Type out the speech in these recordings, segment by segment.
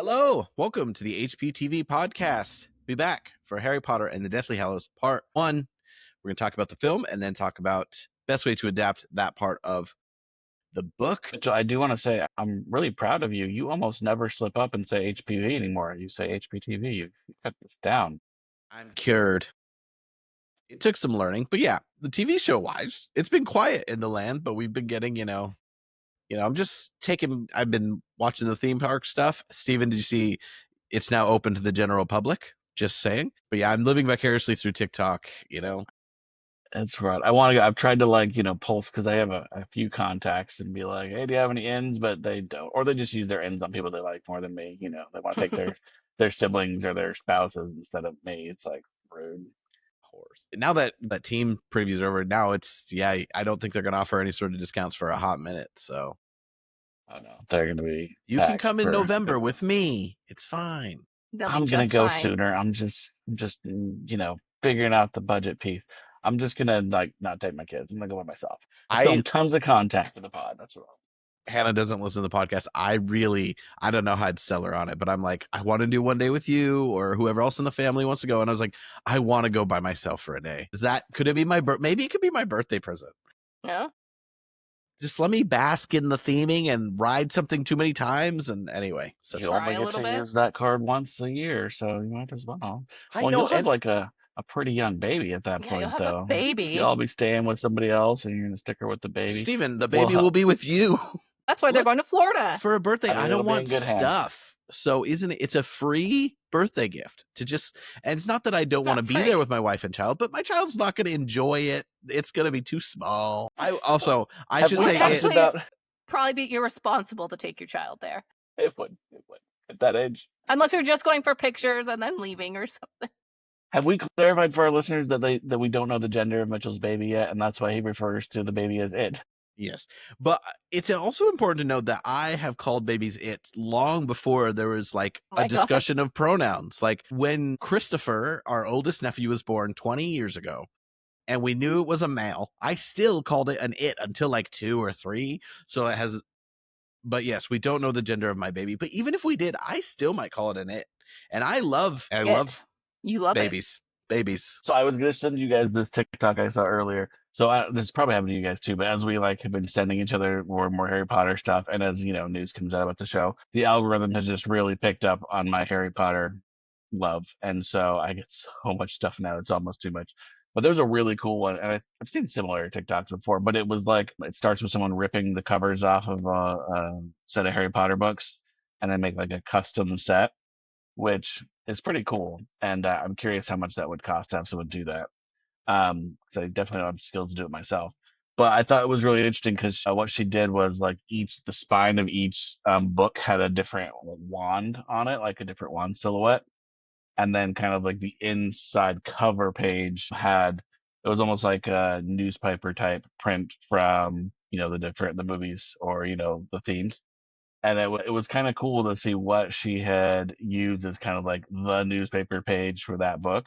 Hello, welcome to the HPTV podcast. Be back for Harry Potter and the Deathly Hallows Part 1. We're going to talk about the film and then talk about best way to adapt that part of the book. Mitchell, I do want to say I'm really proud of you. You almost never slip up and say HPV anymore. You say HPTV. You cut this down. I'm cured. It took some learning, but yeah, the TV show wise, it's been quiet in the land, but we've been getting, I've been watching the theme park stuff. Steven, did you see it's now open to the general public? Just saying. But yeah, I'm living vicariously through TikTok, That's right. I've tried to pulse because I have a few contacts and be like, hey, do you have any ins? But they don't, or they just use their ins on people they like more than me. They want to take their siblings or their spouses instead of me. It's like rude. Horse. Now that team previews are over, now I don't think they're going to offer any sort of discounts for a hot minute. So I know they're going to be. You can come in November with me. It's fine. I'm going to go sooner. I'm just figuring out the budget piece. I'm just going to not take my kids. I'm going to go by myself. I film tons of content for the pod. That's what Hannah doesn't listen to the podcast. I don't know how I'd sell her on it, but I'm like, I want to do one day with you or whoever else in the family wants to go. And I was like, I want to go by myself for a day. Could it be maybe it could be my birthday present. Yeah. Just let me bask in the theming and ride something too many times. And anyway, you only get to use that card once a year, so you might as well. You'll have like a pretty young baby at that point, you'll have though. A baby. You'll be staying with somebody else, and you're gonna stick her with the baby. Steven, the baby will be with you. That's why they're going to Florida for a birthday. I don't want stuff. So it's a free birthday gift to and it's not that I don't want to be there with my wife and child, but my child's not going to enjoy it. It's going to be too small. I should say probably be irresponsible to take your child there. It would at that age. Unless you're just going for pictures and then leaving or something. Have we clarified for our listeners that we don't know the gender of Mitchell's baby yet, and that's why he refers to the baby as it? Yes, but it's also important to note that I have called babies it long before there was like a discussion of pronouns. Like when Christopher, our oldest nephew, was born 20 years ago, and we knew it was a male, I still called it an it until like 2 or 3. So it has, but yes, we don't know the gender of my baby. But even if we did, I still might call it an it. And I love babies. Babies. So I was going to send you guys this TikTok I saw earlier. So this probably happened to you guys too, but as we have been sending each other more and more Harry Potter stuff, and as news comes out about the show, the algorithm has just really picked up on my Harry Potter love, and so I get so much stuff now, it's almost too much. But there's a really cool one, and I've seen similar TikToks before, but it was it starts with someone ripping the covers off of a set of Harry Potter books, and then make a custom set, which is pretty cool, and I'm curious how much that would cost to have someone do that. So I definitely don't have skills to do it myself. But I thought it was really interesting because what she did was the spine of each book had a different wand on it, like a different wand silhouette. And then kind of the inside cover page it was almost like a newspaper type print from, the movies or, the themes. And it was kind of cool to see what she had used as kind of the newspaper page for that book.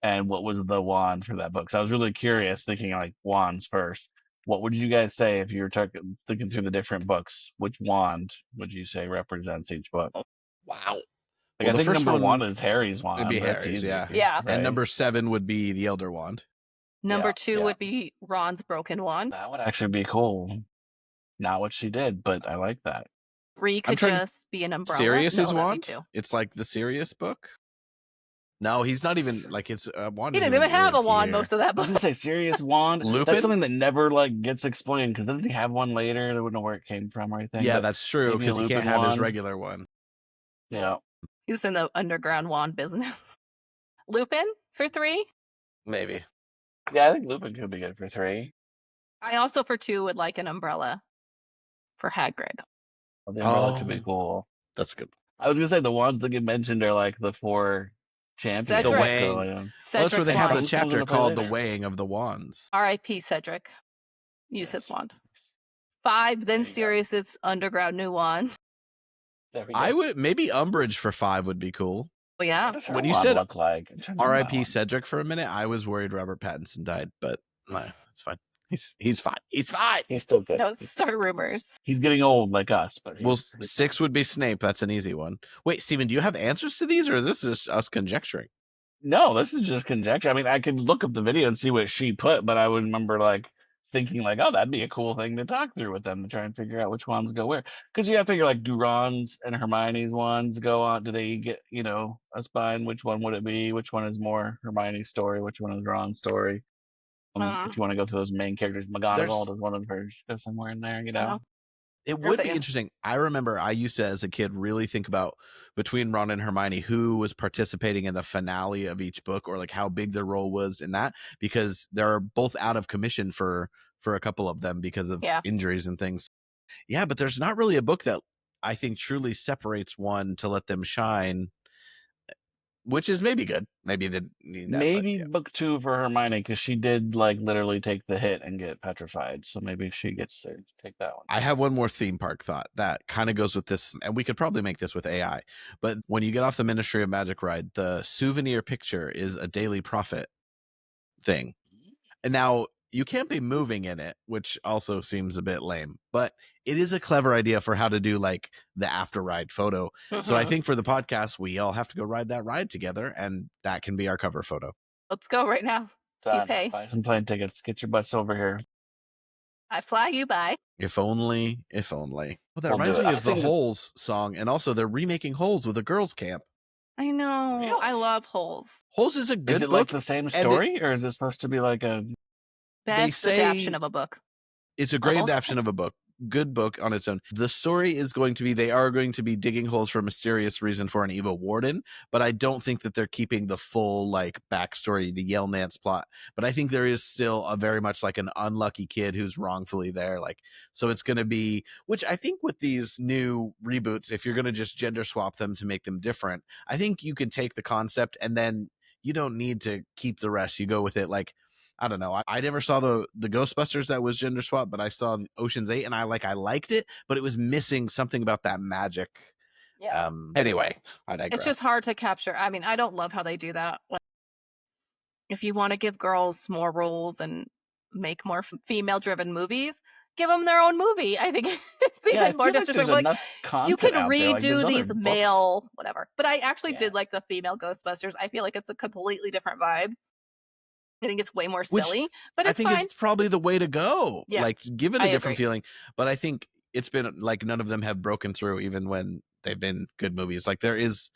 And what was the wand for that book? So I was really curious, thinking wands first. What would you guys say if you were thinking through the different books? Which wand would you say represents each book? Wow. I think number 1 is Harry's wand. It'd be Harry's, yeah. Yeah. Right? And number 7 would be the Elder Wand. Number 2 would be Ron's broken wand. That would actually be cool. Not what she did, but I like that. 3 could just be an umbrella. Sirius's wand? It's like the Sirius book? No, he's not even his wand. He doesn't even have a wand most of that book. I was going to say Sirius wand. Lupin? That's something that never gets explained because doesn't he have one later? They wouldn't know where it came from or anything. Yeah, that's true because he can't have his regular one. Yeah. He's in the underground wand business. Lupin for 3? Maybe. Yeah, I think Lupin could be good for 3. I also for 2 would like an umbrella for Hagrid. Oh, the umbrella could be cool. That's good. I was going to say the wands that get mentioned are the 4 champions. Cedric. The weighing. That's where they have the chapter called The Weighing of the Wands. R.I.P. Cedric. Use his wand. 5, then Sirius's underground new wand. I would maybe Umbridge for 5 would be cool. Well, yeah. When you said R.I.P. Cedric for a minute, I was worried Robert Pattinson died, but it's fine. He's fine. He's fine. He's still good. No, start rumors. He's getting old like us, but Well, 6 would be Snape. That's an easy one. Wait, Steven, do you have answers to these, or this is us conjecturing? No, this is just conjecture. I mean, I could look up the video and see what she put, but I would remember like thinking like, oh, that'd be a cool thing to talk through with them to try and figure out which ones go where. Because you got to figure like, do Ron's and Hermione's ones go on? Do they get a spine? Which one would it be? Which one is more Hermione's story? Which one is Ron's story? If you want to go through those main characters, McGonagall, does one of hers go somewhere in there? It would be interesting. I remember I used to, as a kid, really think about between Ron and Hermione who was participating in the finale of each book, or like how big their role was in that, because they're both out of commission for a couple of them because of injuries and things. Yeah, but there's not really a book that I think truly separates one to let them shine, which is maybe good. Maybe book 2 for Hermione, because she did like literally take the hit and get petrified. So maybe she gets to take that one. I have one more theme park thought that kind of goes with this, and we could probably make this with AI. But when you get off the Ministry of Magic ride, the souvenir picture is a Daily Prophet thing. And now you can't be moving in it, which also seems a bit lame, but it is a clever idea for how to do like the after ride photo. So I think for the podcast, we all have to go ride that ride together, and that can be our cover photo. Let's go right now. You pay. Buy some plane tickets. Get your butts over here. I fly you by. If only. Well, that reminds me of the Holes song, and also they're remaking Holes with a girls' camp. I know. Really? I love Holes. Holes is a good book. Is it like the same story, or is it supposed to be like a best adaptation of a book? It's a great adaptation of a book. Good book on its own. The story is going to be, they are going to be digging holes for a mysterious reason for an evil warden, but I don't think that they're keeping the full like backstory, the Yale Nance plot. But I think there is still a very much like an unlucky kid who's wrongfully there. Like, so it's going to be, which I think with these new reboots, if you're going to just gender swap them to make them different, I think you can take the concept and then you don't need to keep the rest. You go with it. Like, I don't know. I never saw the Ghostbusters that was gender swap, but I saw Ocean's 8 and I liked it, but it was missing something about that magic. Yeah. Anyway, I digress. It's just hard to capture. I mean, I don't love how they do that. If you want to give girls more roles and make more female-driven movies, give them their own movie. I think it's even more disrespectful. Like, you can redo these male, whatever. But I actually did like the female Ghostbusters. I feel like it's a completely different vibe. I think it's way more silly, but it's fine. I think it's probably the way to go. Yeah, like, give it a different feeling. But I think it's been like none of them have broken through, even when they've been good movies. Like, there is,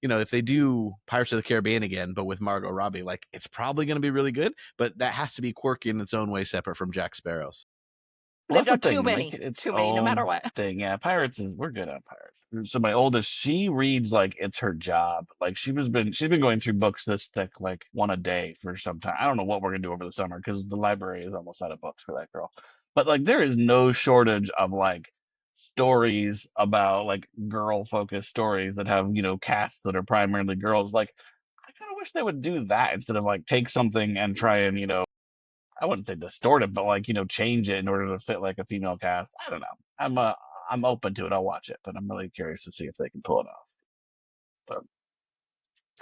if they do Pirates of the Caribbean again, but with Margot Robbie, like, it's probably going to be really good. But that has to be quirky in its own way, separate from Jack Sparrow's. They've done too many, no matter what. Yeah, we're good on Pirates. So my oldest, she reads like it's her job. Like she's been going through books this thick, like one a day for some time. I don't know what we're gonna do over the summer because the library is almost out of books for that girl. But like there is no shortage of like stories about like girl focused stories that have casts that are primarily girls. Like I kind of wish they would do that instead of like take something and try and I wouldn't say distort it, but like change it in order to fit like a female cast. I don't know. I'm open to it. I'll watch it, but I'm really curious to see if they can pull it off. But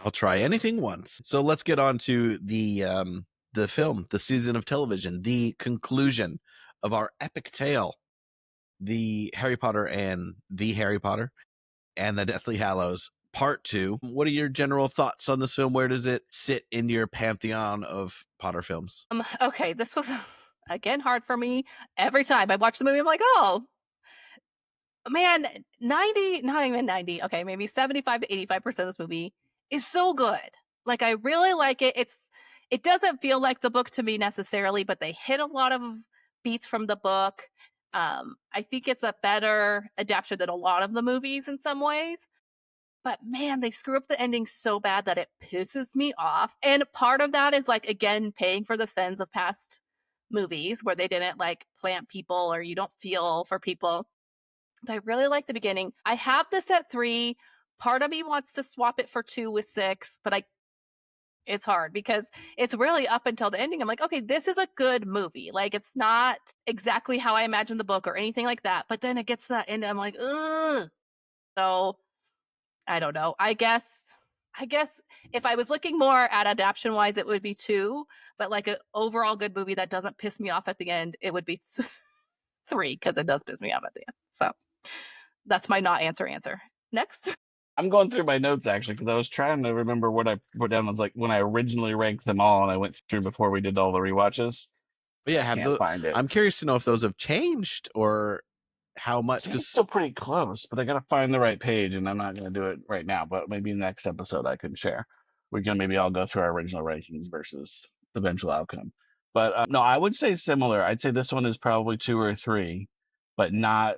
I'll try anything once. So let's get on to the film, the season of television, the conclusion of our epic tale, the Harry Potter and the Deathly Hallows. Part 2. What are your general thoughts on this film? Where does it sit in your pantheon of Potter films? Okay, this was, again, hard for me. Every time I watch the movie, I'm like, oh, man, 90, not even 90, okay, maybe 75 to 85% of this movie is so good. Like, I really like it. It doesn't feel like the book to me necessarily, but they hit a lot of beats from the book. I think it's a better adaptation than a lot of the movies in some ways. But man, they screw up the ending so bad that it pisses me off. And part of that is like, again, paying for the sins of past movies where they didn't like plant people or you don't feel for people. But I really like the beginning. I have this at 3. Part of me wants to swap it for 2 with 6, but it's hard because it's really up until the ending. I'm like, okay, this is a good movie. Like, it's not exactly how I imagined the book or anything like that. But then it gets to that end and I'm like, ugh. So I don't know. I guess if I was looking more at adaptation wise, it would be 2, But like an overall good movie that doesn't piss me off at the end, it would be 3 because it does piss me off at the end. So that's my not answer. Next. I'm going through my notes actually because I was trying to remember what I put down. I was like when I originally ranked them all, and I went through before we did all the rewatches. But yeah, Can't find it. I'm curious to know if those have changed or how much. It's still pretty close, but I gotta find the right page, and I'm not gonna do it right now. But maybe next episode I can share. We can maybe all go through our original rankings versus eventual outcome. But no, I would say similar. I'd say this one is probably 2 or 3, but not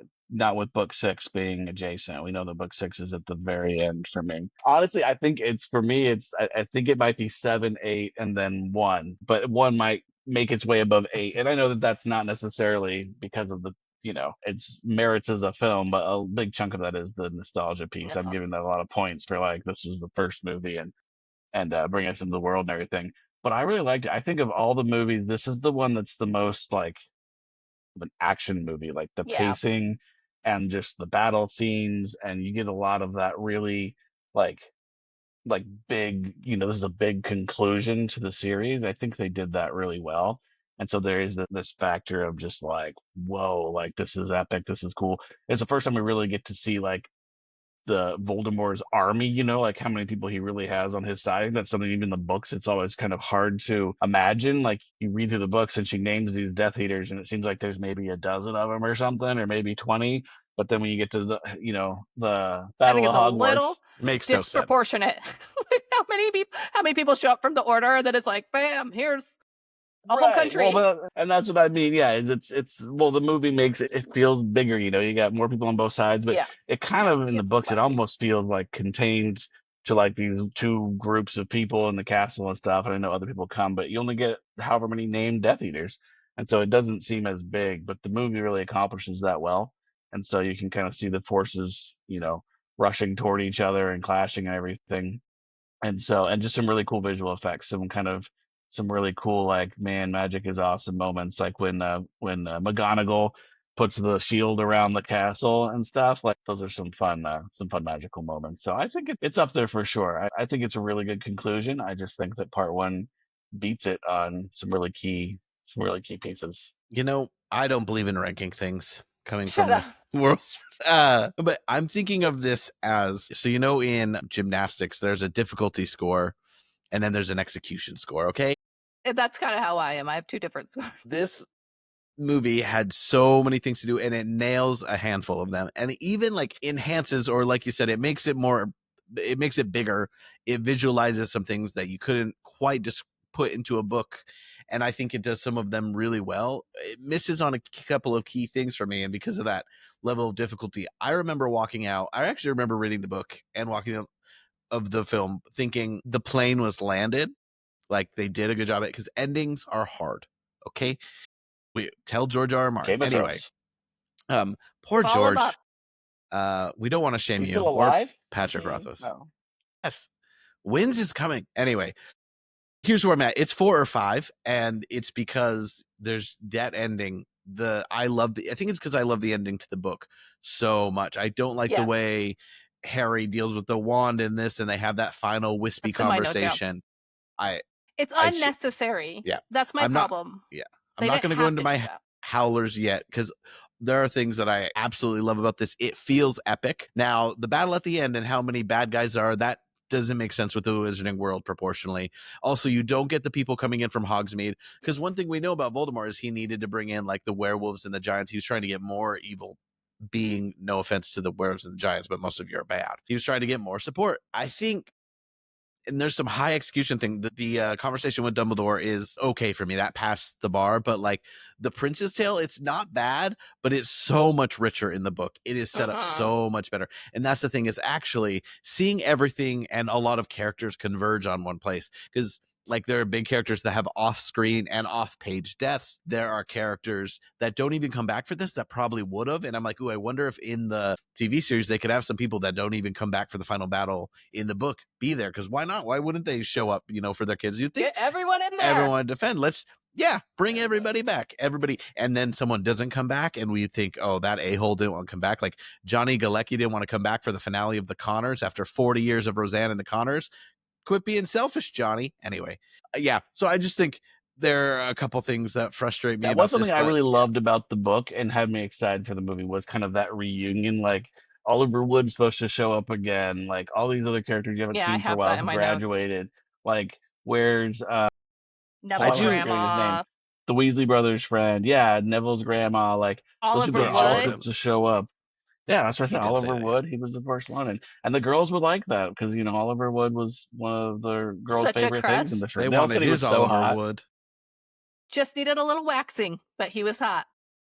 with book 6 being adjacent. We know that book 6 is at the very end for me. Honestly, I think it's for me. I think it might be 7, 8, and then 1, but 1 might make its way above 8. And I know that that's not necessarily because of the its merits as a film, but a big chunk of that is the nostalgia piece. I'm giving that a lot of points for like this was the first movie and bring us into the world and everything. But I really liked it. I think of all the movies, this is the one that's the most like an action movie, like the pacing and just the battle scenes, and you get a lot of that really like big, this is a big conclusion to the series. I think they did that really well. And so there is this factor of just like, whoa, like this is epic, this is cool. It's the first time we really get to see like the Voldemort's army, like how many people he really has on his side. That's something even in the books, it's always kind of hard to imagine. Like you read through the books and she names these Death Eaters and it seems like there's maybe a dozen of them or something, or maybe 20. But then when you get to the, the Battle of Hogwarts, a little makes disproportionate. how many people show up from the Order that it's like, bam, here's a whole country. Well, and that's what I mean. Yeah, it's the movie makes it feels bigger. You got more people on both sides, but it kind of in the books it almost feels like contained to like these 2 groups of people in the castle and stuff. And I know other people come, but you only get however many named Death Eaters, and so it doesn't seem as big. But the movie really accomplishes that well, and so you can kind of see the forces, rushing toward each other and clashing and everything. And just some really cool visual effects, some really cool like man magic is awesome moments, like when McGonagall puts the shield around the castle and stuff. Like those are some fun magical moments. So I think it's up there for sure. I think it's a really good conclusion. I just think that part 1 beats it on some really key pieces. I don't believe in ranking things coming from the world. But I'm thinking of this as, so in gymnastics, there's a difficulty score and then there's an execution score, okay? That's kind of how I am. I have 2 different scores. This movie had so many things to do and it nails a handful of them, and even like enhances, or like you said, it makes it bigger. It visualizes some things that you couldn't quite just put into a book, and I think it does some of them really well. It misses on a couple of key things for me, and because of that level of difficulty, I remember walking out. I actually remember reading the book and walking out of the film thinking the plane was landed. Like they did a good job at it, because endings are hard. Okay, we tell George R. R. Martin. Anyway, poor Follow George. We don't want to shame He's you. Still alive? Or Patrick Rothfuss. No. Yes, Wins is coming. Anyway, here's where I'm at. It's 4 or 5, and it's because there's that ending. I think it's because I love the ending to the book so much. I don't like the way Harry deals with the wand in this, and they have that final wispy conversation. It's unnecessary. That's my problem. I'm not going to go into my howlers yet, because there are things that I absolutely love about this. It feels epic. Now, the battle at the end and how many bad guys are, that doesn't make sense with the Wizarding World proportionally. Also, you don't get the people coming in from Hogsmeade, because one thing we know about Voldemort is he needed to bring in like the werewolves and the giants. He was trying to get more evil being, no offense to the werewolves and the giants, but most of you are bad. He was trying to get more support. I think, and there's some high execution thing. The conversation with Dumbledore is okay for me. That passed the bar. But like the Prince's Tale, it's not bad, but it's so much richer in the book. It is set up so much better. And that's the thing, is actually seeing everything and a lot of characters converge on one place. Because like there are big characters that have off-screen and off-page deaths. There are characters that don't even come back for this that probably would have. And I'm like, ooh, I wonder if in the TV series they could have some people that don't even come back for the final battle in the book be there. Because why not? Why wouldn't they show up, for their kids? You'd think get everyone in there. Everyone to defend. Bring everybody back. Everybody. And then someone doesn't come back and we think, oh, that a-hole didn't want to come back. Like Johnny Galecki didn't want to come back for the finale of the Connors after 40 years of Roseanne and the Connors. Quit being selfish, Johnny. Anyway, so I just think There are a couple things that frustrate me That about was something this, I but really loved about the book and had me excited for the movie was kind of that reunion. Like Oliver Wood's supposed to show up again. Like all these other characters you haven't Yeah, I seen for a have while that in who my notes. graduated. Like where's I Neville's I do forget his name. grandma, The Weasley brothers' friend. Yeah, Neville's grandma. Like those people Oliver are Paige all Wood. Jordan. supposed to show up. Yeah, that's what I He said. did say Oliver that. Wood, he was the first one, and the girls would like that because Oliver Wood was one of the girls' Such a favorite things in crush. the show. They They all wanted said he was his so Oliver hot. Wood. Just needed a little waxing, but he was hot.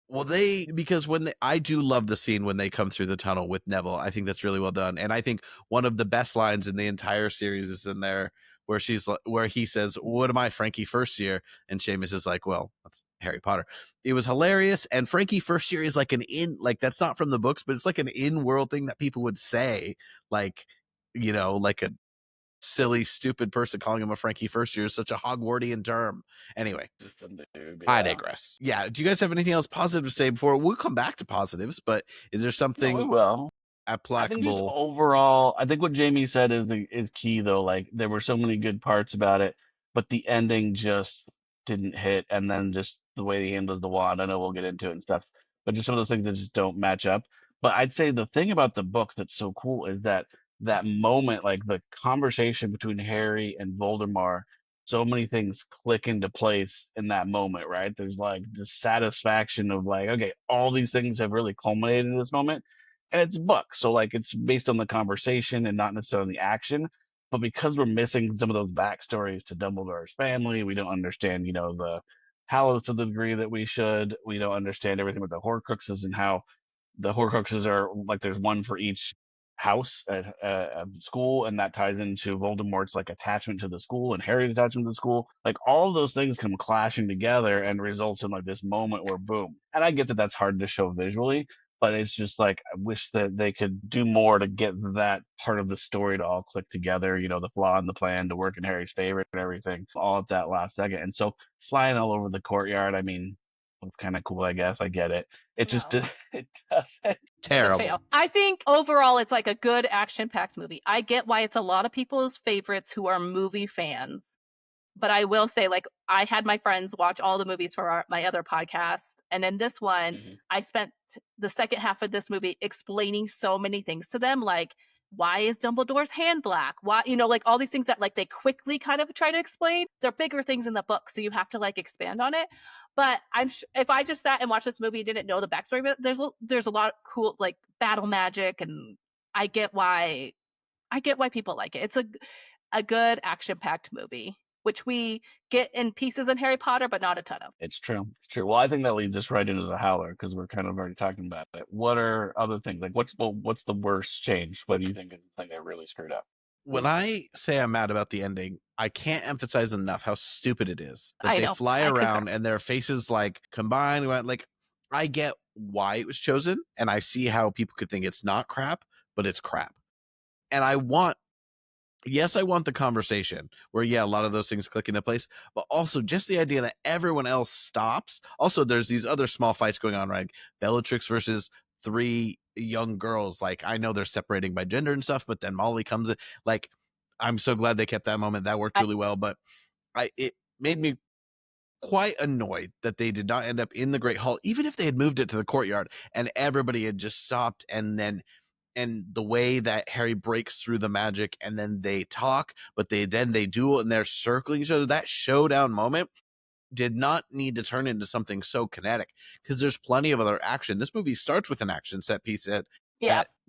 Well, because I do love the scene when they come through the tunnel with Neville. I think that's really well done, and I think one of the best lines in the entire series is in there where he says, "What am I, Frankie first year?" And Seamus is like, "Well, that's Harry Potter." It was hilarious, and Frankie first year is like that's not from the books, but it's like an in-world thing that people would say, like like a silly, stupid person calling him a Frankie first year is such a Hogwartian term. Anyway. Just a noob, I yeah. digress. Yeah. Do you guys have anything else positive to say before we'll come back to positives? But is there No, we something will. I think just applicable? overall, I think what Jamie said is key though. Like there were so many good parts about it, but the ending just didn't hit, and then just the way he handles the wand. I know we'll get into it and stuff, but just some of those things that just don't match up. But I'd say the thing about the book that's so cool is that moment, like the conversation between Harry and Voldemort, so many things click into place in that moment, right? There's like the satisfaction of like, okay, all these things have really culminated in this moment and it's a book, so like it's based on the conversation and not necessarily the action. But because we're missing some of those backstories to Dumbledore's family, we don't understand, the Hallows to the degree that we should. We don't understand everything with the Horcruxes and how the Horcruxes are like there's one for each house at school, and that ties into Voldemort's like attachment to the school and Harry's attachment to the school. Like all of those things come clashing together and results in like this moment where boom. And I get that that's hard to show visually, but it's just like I wish that they could do more to get that part of the story to all click together. The flaw in the plan to work in Harry's favor and everything, all at that last second. And so flying all over the courtyard, I mean, it's kind of cool, I guess. I get it. It just No. it doesn't. It's a Terrible. fail. I think overall it's like a good action-packed movie. I get why it's a lot of people's favorites who are movie fans. But I will say, like, I had my friends watch all the movies for my other podcast. And in this one, I spent the second half of this movie explaining so many things to them, like, why is Dumbledore's hand black? Why, like all these things that like they quickly kind of try to explain. They're bigger things in the book, so you have to like expand on it. But if I just sat and watched this movie and didn't know the backstory, but there's a lot of cool like battle magic, and I get why people like it. It's a good action-packed movie, which we get in pieces in Harry Potter, but not a ton of. It's true. It's true. Well, I think that leads us right into the Howler because we're kind of already talking about it. What are other things like what's the worst change? What do you think is the thing that really screwed up? When I say I'm mad about the ending, I can't emphasize enough how stupid it is that I they know. fly I around concur. and their faces like combine. Like I get why it was chosen, and I see how people could think it's not crap, but it's crap. And I want the conversation where, a lot of those things click into place, but also just the idea that everyone else stops. Also, there's these other small fights going on, right? Bellatrix versus 3 young girls. Like, I know they're separating by gender and stuff, but then Molly comes in. Like, I'm so glad they kept that moment. That worked really well, but it made me quite annoyed that they did not end up in the Great Hall, even if they had moved it to the courtyard and everybody had just stopped, and the way that Harry breaks through the magic and then they talk, but they duel and they're circling each other. That showdown moment did not need to turn into something so kinetic because there's plenty of other action. This movie starts with an action set piece at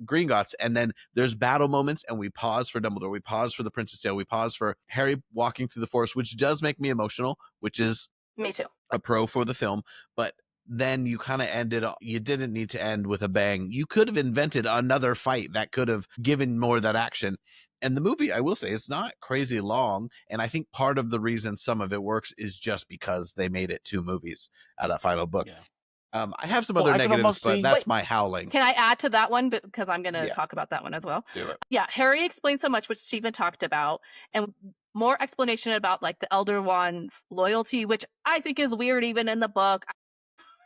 Gringotts, and then there's battle moments, and we pause for Dumbledore, we pause for the Princess Tale, we pause for Harry walking through the forest, which does make me emotional, which is Me too. a pro for the film. But then you kind of ended, you didn't need to end with a bang. You could have invented another fight that could have given more of that action. And the movie, I will say, it's not crazy long. And I think part of the reason some of it works is just because they made it 2 movies out of Final Book. Yeah. I have some Well, other I can negatives, almost but see- that's Wait. my howling. Can I add to that one? Because I'm going to Yeah. talk about that one as well. Do it. Yeah, Harry explained so much, which Stephen talked about, and more explanation about like the Elder Wand's loyalty, which I think is weird even in the book.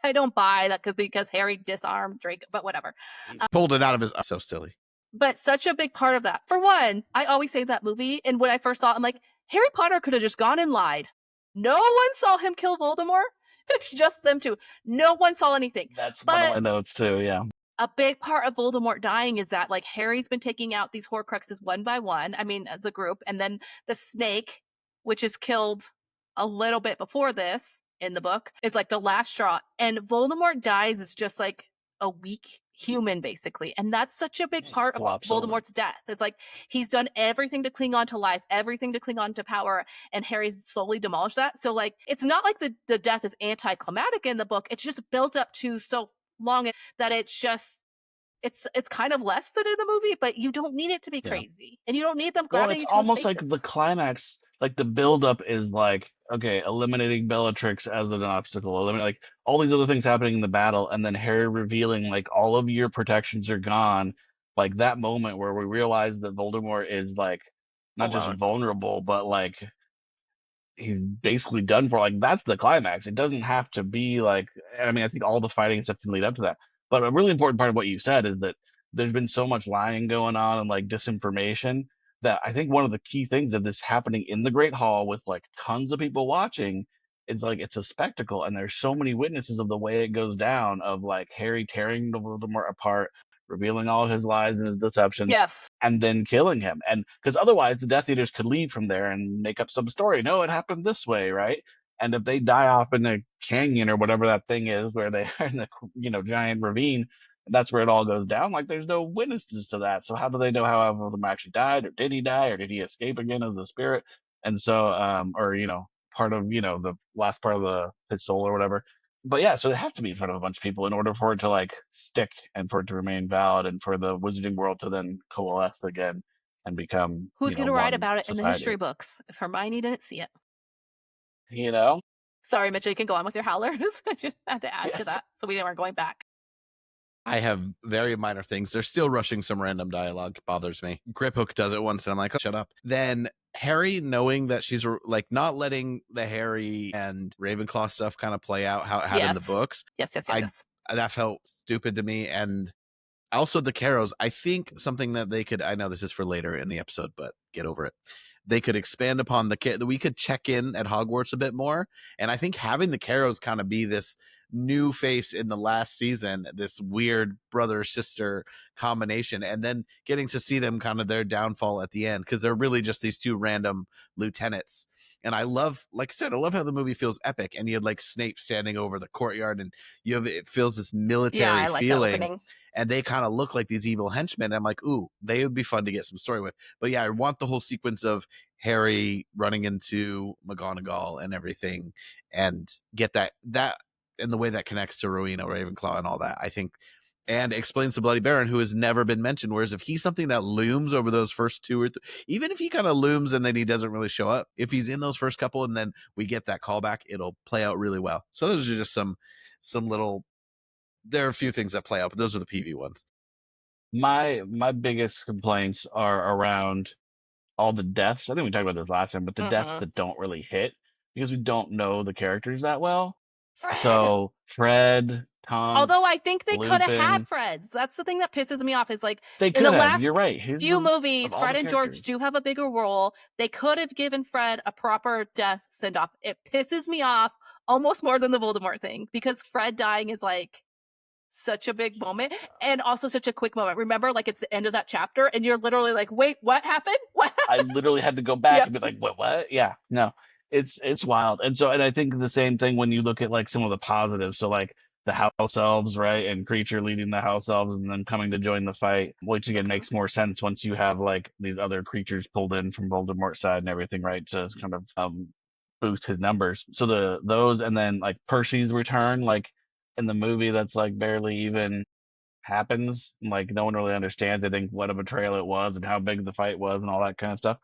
I don't buy that because Harry disarmed Draco, but whatever. He pulled it out of his... So silly. But such a big part of that. For one, I always say that movie, and when I first saw it, I'm like, Harry Potter could have just gone and lied. No one saw him kill Voldemort. It's just them two. No one saw anything. That's but one of my notes too. Yeah. A big part of Voldemort dying is that, like, Harry's been taking out these Horcruxes one by one. I mean, as a group, and then the snake, which is killed a little bit before this in the book, is like the last straw. And Voldemort dies as just like a weak human, basically. And that's such a big part of Flops over. Voldemort's death. It's like he's done everything to cling on to life, everything to cling on to power, and Harry's slowly demolished that. So, like, it's not like the death is anticlimactic in the book. It's just built up to so long that it's kind of less than in the movie, but you don't need it to be crazy, and you don't need them Well, grabbing it's each other's almost faces. like the climax, like the buildup is like, okay, eliminating Bellatrix as an obstacle, like all these other things happening in the battle, and then Harry revealing like all of your protections are gone. Like that moment where we realize that Voldemort is like not just Alone. vulnerable, but like he's basically done for. Like that's the climax. It doesn't have to be like. I mean, I think all the fighting stuff can lead up to that. But a really important part of what you said is that there's been so much lying going on and like disinformation that I think one of the key things of this happening in the Great Hall with like tons of people watching is like it's a spectacle, and there's so many witnesses of the way it goes down, of like Harry tearing Voldemort apart, revealing all of his lies and his deceptions, Yes. and then killing him. And because otherwise the Death Eaters could leave from there and make up some story. No, it happened this way, right? And if they die off in a canyon or whatever that thing is, where they are in the giant ravine, that's where it all goes down. Like there's no witnesses to that. So how do they know how of them actually died, or did he die, or did he escape again as a spirit? And so, or part of the last part of his soul or whatever. But yeah, so it has to be in front of a bunch of people in order for it to like stick and for it to remain valid and for the wizarding world to then coalesce again and become Who's going to write one about it in the society. history books if Hermione didn't see it? Sorry, Mitchell, you can go on with your howlers. I just had to add to that so we weren't going back. I have very minor things. They're still rushing some random dialogue. Bothers me. Griphook does it once, and I'm like, oh, shut up. Then Harry, knowing that she's like not letting the Harry and Ravenclaw stuff kind of play out how it had in the books. Yes. That felt stupid to me. And also the Carrows, I think something that they could, I know this is for later in the episode, but get over it. They could expand upon we could check in at Hogwarts a bit more. And I think having the Carrows kind of be this new face in the last season, this weird brother-sister combination, and then getting to see them kind of their downfall at the end, because they're really just these two random lieutenants. And I love, like I said, I love how the movie feels epic, and you had like Snape standing over the courtyard, and it feels this military feeling, and they kind of look like these evil henchmen. I'm like, ooh, they would be fun to get some story with. But yeah, I want the whole sequence of Harry running into McGonagall and everything, and get that and the way that connects to Rowena Ravenclaw and all that, I think, and explains the Bloody Baron, who has never been mentioned. Whereas if he's something that looms over those first two or even if he kind of looms and then he doesn't really show up, if he's in those first couple and then we get that callback, it'll play out really well. So those are just some little, there are a few things that play out, but those are the PV ones. My biggest complaints are around all the deaths. I think we talked about this last time, but the deaths that don't really hit because we don't know the characters that well. So Fred, Tonks, although I think they could have had Lupin. Freds. That's the thing that pisses me off. Is like They in could the have. last You're right. few movies, Fred and George do have a bigger role. They could have given Fred a proper death send off. It pisses me off almost more than the Voldemort thing, because Fred dying is like such a big moment and also such a quick moment. Remember, like it's the end of that chapter and you're literally like, wait, what happened? What happened? I literally had to go back and be like, what? Yeah, no, it's wild. And I think the same thing when you look at like some of the positives. So like the house elves, right? And Creature leading the house elves and then coming to join the fight, which again makes more sense once you have like these other creatures pulled in from Voldemort's side and everything, right? To kind of boost his numbers. So those, and then like Percy's return, like in the movie, that's like barely even happens. Like no one really understands, I think, what a betrayal it was and how big the fight was and all that kind of stuff.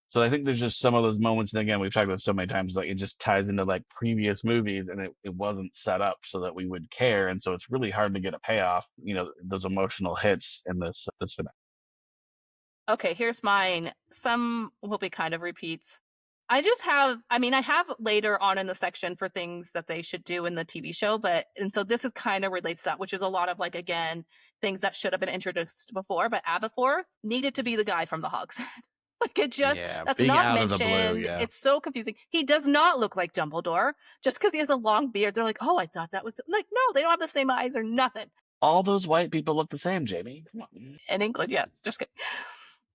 So I think there's just some of those moments, and again, we've talked about so many times, like it just ties into like previous movies, and it wasn't set up so that we would care, and so it's really hard to get a payoff, those emotional hits in this finale. Okay, here's mine. Some will be kind of repeats. I have later on in the section for things that they should do in the TV show, and so this is kind of relates to that, which is a lot of like, again, things that should have been introduced before, but Aberforth needed to be the guy from the Hogshead. Like it just, Yeah, that's being not out of the blue, mentioned. yeah. It's so confusing. He does not look like Dumbledore. Just because he has a long beard, they're like, oh, I thought that was like, no, they don't have the same eyes or nothing. All those white people look the same, Jamie. Come on. In England, yes. Just kidding.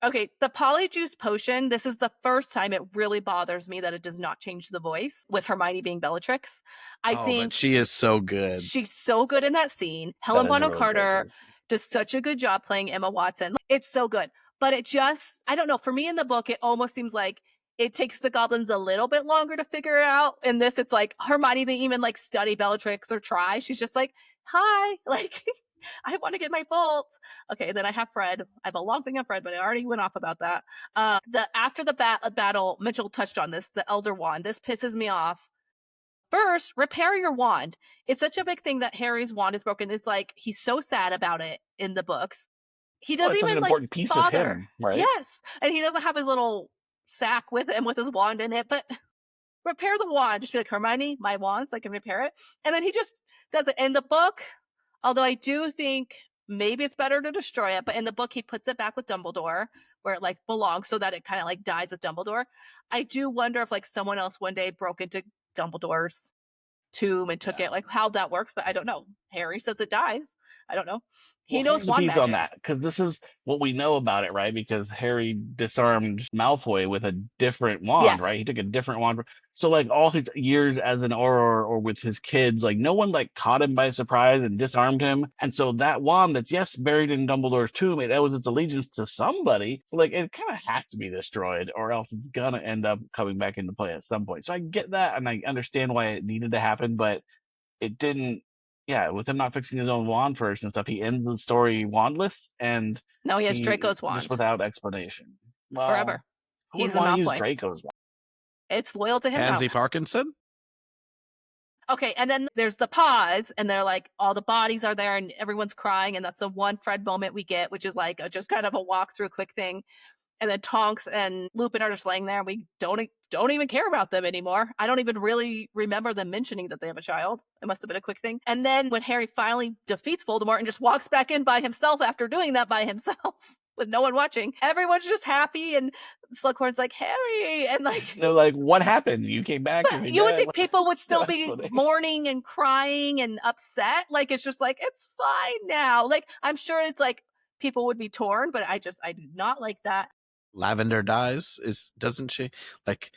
Okay, the polyjuice potion. This is the first time it really bothers me that it does not change the voice with Hermione being Bellatrix. I But think she is so good. she's so good in that scene. Helen That is a Bonham really great Carter choice. does such a good job playing Emma Watson. It's so good. But it just, I don't know. For me in the book, it almost seems like it takes the goblins a little bit longer to figure it out. In this, it's like Hermione didn't even like study Bellatrix or try. She's just like, hi, like, I want to get my bolt. Okay, then I have Fred. I have a long thing on Fred, but I already went off about that. After the battle, Mitchell touched on this, the Elder Wand. This pisses me off. First, repair your wand. It's such a big thing that Harry's wand is broken. It's like he's so sad about it in the books. He Well, doesn't it's such even an like important piece of bother. him, right? Yes, and he doesn't have his little sack with him with his wand in it. But repair the wand. Just be like, Hermione, my wand, so I can repair it. And then he just does it. In the book, although I do think maybe it's better to destroy it, but in the book he puts it back with Dumbledore where it like belongs, so that it kind of like dies with Dumbledore. I do wonder if like someone else one day broke into Dumbledore's tomb and took it, like how that works, but I don't know. Harry says it dies. I don't know. He Well, knows here's the wand piece on magic. that, because this is what we know about it, right? Because Harry disarmed Malfoy with a different wand, Yes. right? He took a different wand. So, like, all his years as an Auror or with his kids, like, no one, like, caught him by surprise and disarmed him. And so that wand that's, yes, buried in Dumbledore's tomb, it owes its allegiance to somebody. So, like, it kind of has to be destroyed, or else it's gonna end up coming back into play at some point. So I get that, and I understand why it needed to happen, but it didn't. Yeah, with him not fixing his own wand first and stuff, he ends the story wandless, and No, he has he Draco's wand just without explanation. Well, forever. who would He's a want to use Malfoy. Draco's wand? It's loyal to him now. Pansy Parkinson? Okay, and then there's the pause, and they're like, all the bodies are there, and everyone's crying, and that's the one Fred moment we get, which is like just kind of a walk-through quick thing. And then Tonks and Lupin are just laying there, and we don't even care about them anymore. I don't even really remember them mentioning that they have a child. It must have been a quick thing. And then when Harry finally defeats Voldemort and just walks back in by himself after doing that by himself with no one watching, everyone's just happy, and Slughorn's like, Harry, and like, They're like, what happened? You came back? Is he you would dead? think people would still No be explanation. mourning and crying and upset. Like, it's just like, it's fine now. Like, I'm sure it's like people would be torn, but I did not like that. Lavender dies, doesn't she? Like,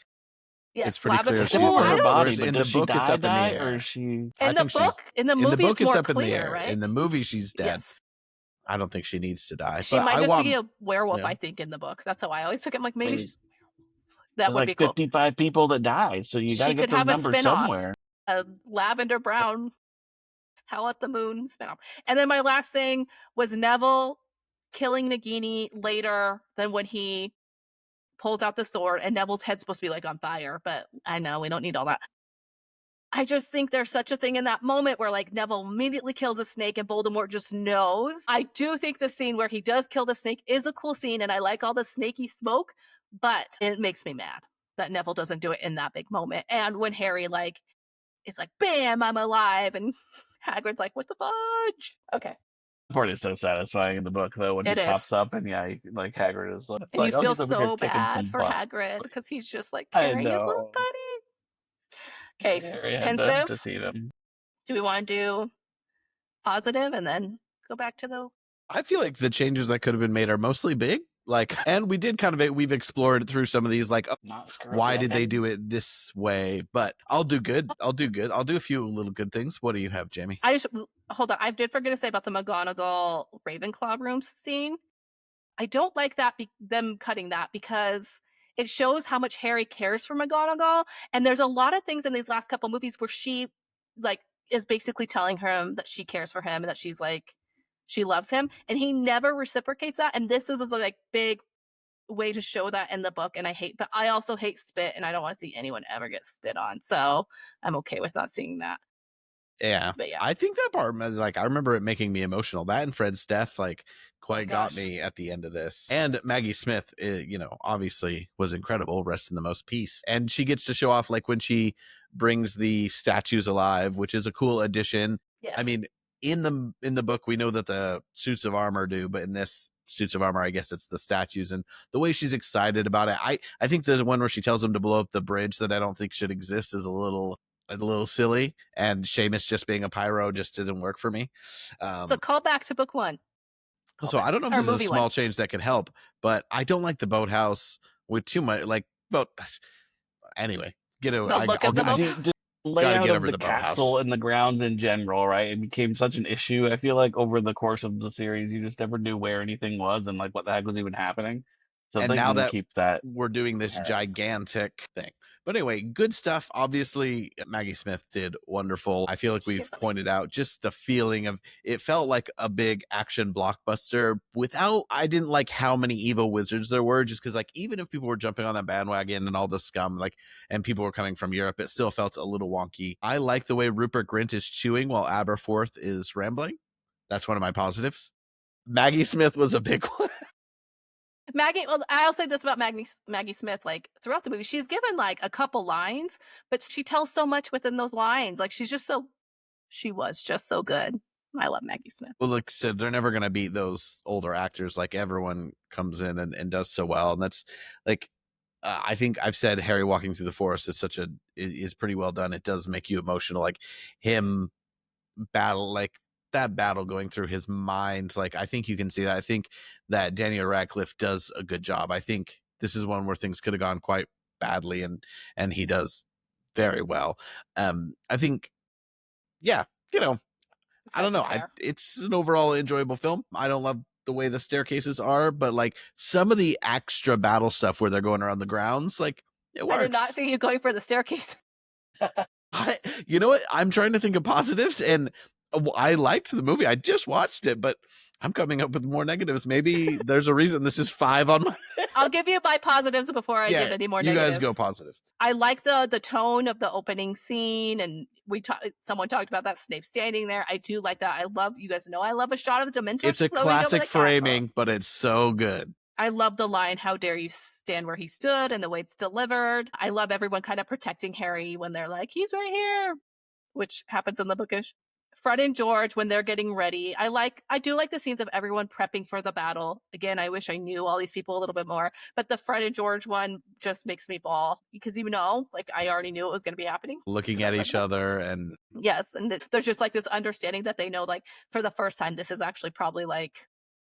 Yes, it's pretty clear It's she's over I her don't- body, whereas but in does the she book it's die, up in the air. or is she? In I the think she's- book, in the in movie, the book it's more up in the clear, air. right? In the movie she's dead. Yes. I don't think she needs to die. She but might I just want, be a werewolf, yeah. I think, in the book. That's how I always took it. I'm like, maybe Maybe. she's a werewolf. That would There's be like cool. 55 people that died, so you got to She get could those have a numbers spin-off. somewhere. A Lavender Brown, Hell at the Moon spinoff. And then my last thing was Neville killing Nagini later than when he pulls out the sword, and Neville's head's supposed to be like on fire, but I know we don't need all that. I just think there's such a thing in that moment where like Neville immediately kills a snake and Voldemort just knows. I do think the scene where he does kill the snake is a cool scene, and I like all the snaky smoke, but it makes me mad that Neville doesn't do it in that big moment. And when Harry like is like, bam, I'm alive, and Hagrid's like, what the fudge? Okay. The part is so satisfying in the book, though, when It he is. pops up and like Hagrid is. It's And like, you feel he's over here so kicking bad some for butt. Hagrid because he's just like I carrying his little know. buddy. Okay, Harry had to pensive. see them. Do we want to do positive and then go back to the? I feel like the changes that could have been made are mostly big. Like, and we did we've explored through some of these, like, why did they do it this way? But I'll do good. I'll do a few little good things. What do you have, Jamie? Hold on. I did forget to say about the McGonagall Ravenclaw room scene. I don't like that, them cutting that, because it shows how much Harry cares for McGonagall. And there's a lot of things in these last couple movies where she like is basically telling him that she cares for him and that she's like, she loves him, and he never reciprocates that. And this is a like big way to show that in the book. And but I also hate spit, and I don't want to see anyone ever get spit on. So I'm okay with not seeing that. Yeah. But yeah, I think that part, like, I remember it making me emotional. That and Fred's death, like, quite got gosh. me at the end of this. And Maggie Smith, obviously was incredible. Rest in the most peace. And she gets to show off, like, when she brings the statues alive, which is a cool addition. Yes. I mean, in the book, we know that the suits of armor do, but in this suits of armor, I guess it's the statues, and the way she's excited about it. I think the one where she tells him to blow up the bridge that I don't think should exist is a little silly, and Seamus just being a pyro just doesn't work for me. So call back to book one. So I don't know if Or this is a movie small one. change that could help, but I don't like the boathouse with too much boat. Anyway, get it. The look of the boat. The Gotta layout get of over the the boathouse. castle and the grounds in general, right? It became such an issue. I feel like over the course of the series, you just never knew where anything was and like what the heck was even happening. So And they now can that keep that. we're doing this gigantic thing. But anyway, good stuff. Obviously, Maggie Smith did wonderful. I feel like we've pointed out just the feeling of it felt like a big action blockbuster without, I didn't like how many evil wizards there were, just because like even if people were jumping on that bandwagon and all the scum, like, and people were coming from Europe, it still felt a little wonky. I like the way Rupert Grint is chewing while Aberforth is rambling. That's one of my positives. Maggie Smith was a big one. Maggie, well, I'll say this about Maggie Smith. Like throughout the movie, she's given like a couple lines, but she tells so much within those lines. Like she was just so good. I love Maggie Smith. Well, like I said, they're never going to beat those older actors. Like everyone comes in and does so well. And that's like, I think I've said Harry walking through the forest is pretty well done. It does make you emotional. Like him that battle going through his mind. Like, I think you can see that. I think that Daniel Radcliffe does a good job. I think this is one where things could have gone quite badly, and he does very well. I think, yeah, I don't know. It's an overall enjoyable film. I don't love the way the staircases are, but like some of the extra battle stuff where they're going around the grounds, like it works. I did not see you going for the staircase. You know what? I'm trying to think of positives, and I liked the movie. I just watched it, but I'm coming up with more negatives. Maybe there's a reason this is 5 on my. I'll give you my positives before I give any more negatives. You guys go positives. I like the tone of the opening scene, and someone talked about that Snape standing there. I do like that. I love, you guys know I love a shot of the Dementors. It's a classic framing, but it's so good. I love the line, "How dare you stand where he stood," and the way it's delivered. I love everyone kind of protecting Harry when they're like, "He's right here," which happens in the bookish. Fred and George, when they're getting ready, I do like the scenes of everyone prepping for the battle. Again, I wish I knew all these people a little bit more, but the Fred and George one just makes me bawl because like I already knew it was going to be happening. Looking at each other and yes, and there's just like this understanding that they know, like for the first time, this is actually probably like.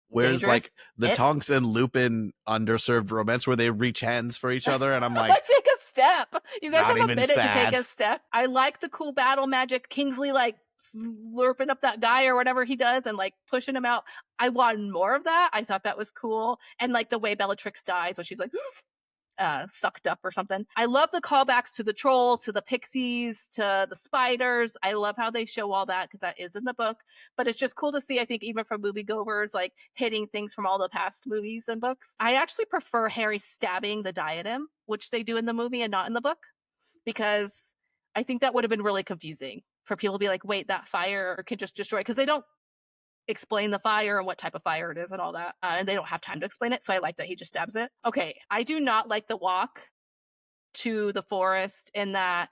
Where's dangerous. like the Tonks and Lupin underserved romance where they reach hands for each other, and I'm like, take a step. You guys have a minute sad. to take a step. I like the cool battle magic. Kingsley like slurping up that guy or whatever he does and like pushing him out. I wanted more of that. I thought that was cool. And like the way Bellatrix dies when she's like sucked up or something. I love the callbacks to the trolls, to the pixies, to the spiders. I love how they show all that because that is in the book. But it's just cool to see, I think, even from moviegoers, like hitting things from all the past movies and books. I actually prefer Harry stabbing the diadem, which they do in the movie and not in the book, because I think that would have been really confusing for people to be like, wait, that fire can just destroy, because they don't explain the fire and what type of fire it is and all that. And they don't have time to explain it. So I like that he just stabs it. Okay. I do not like the walk to the forest in that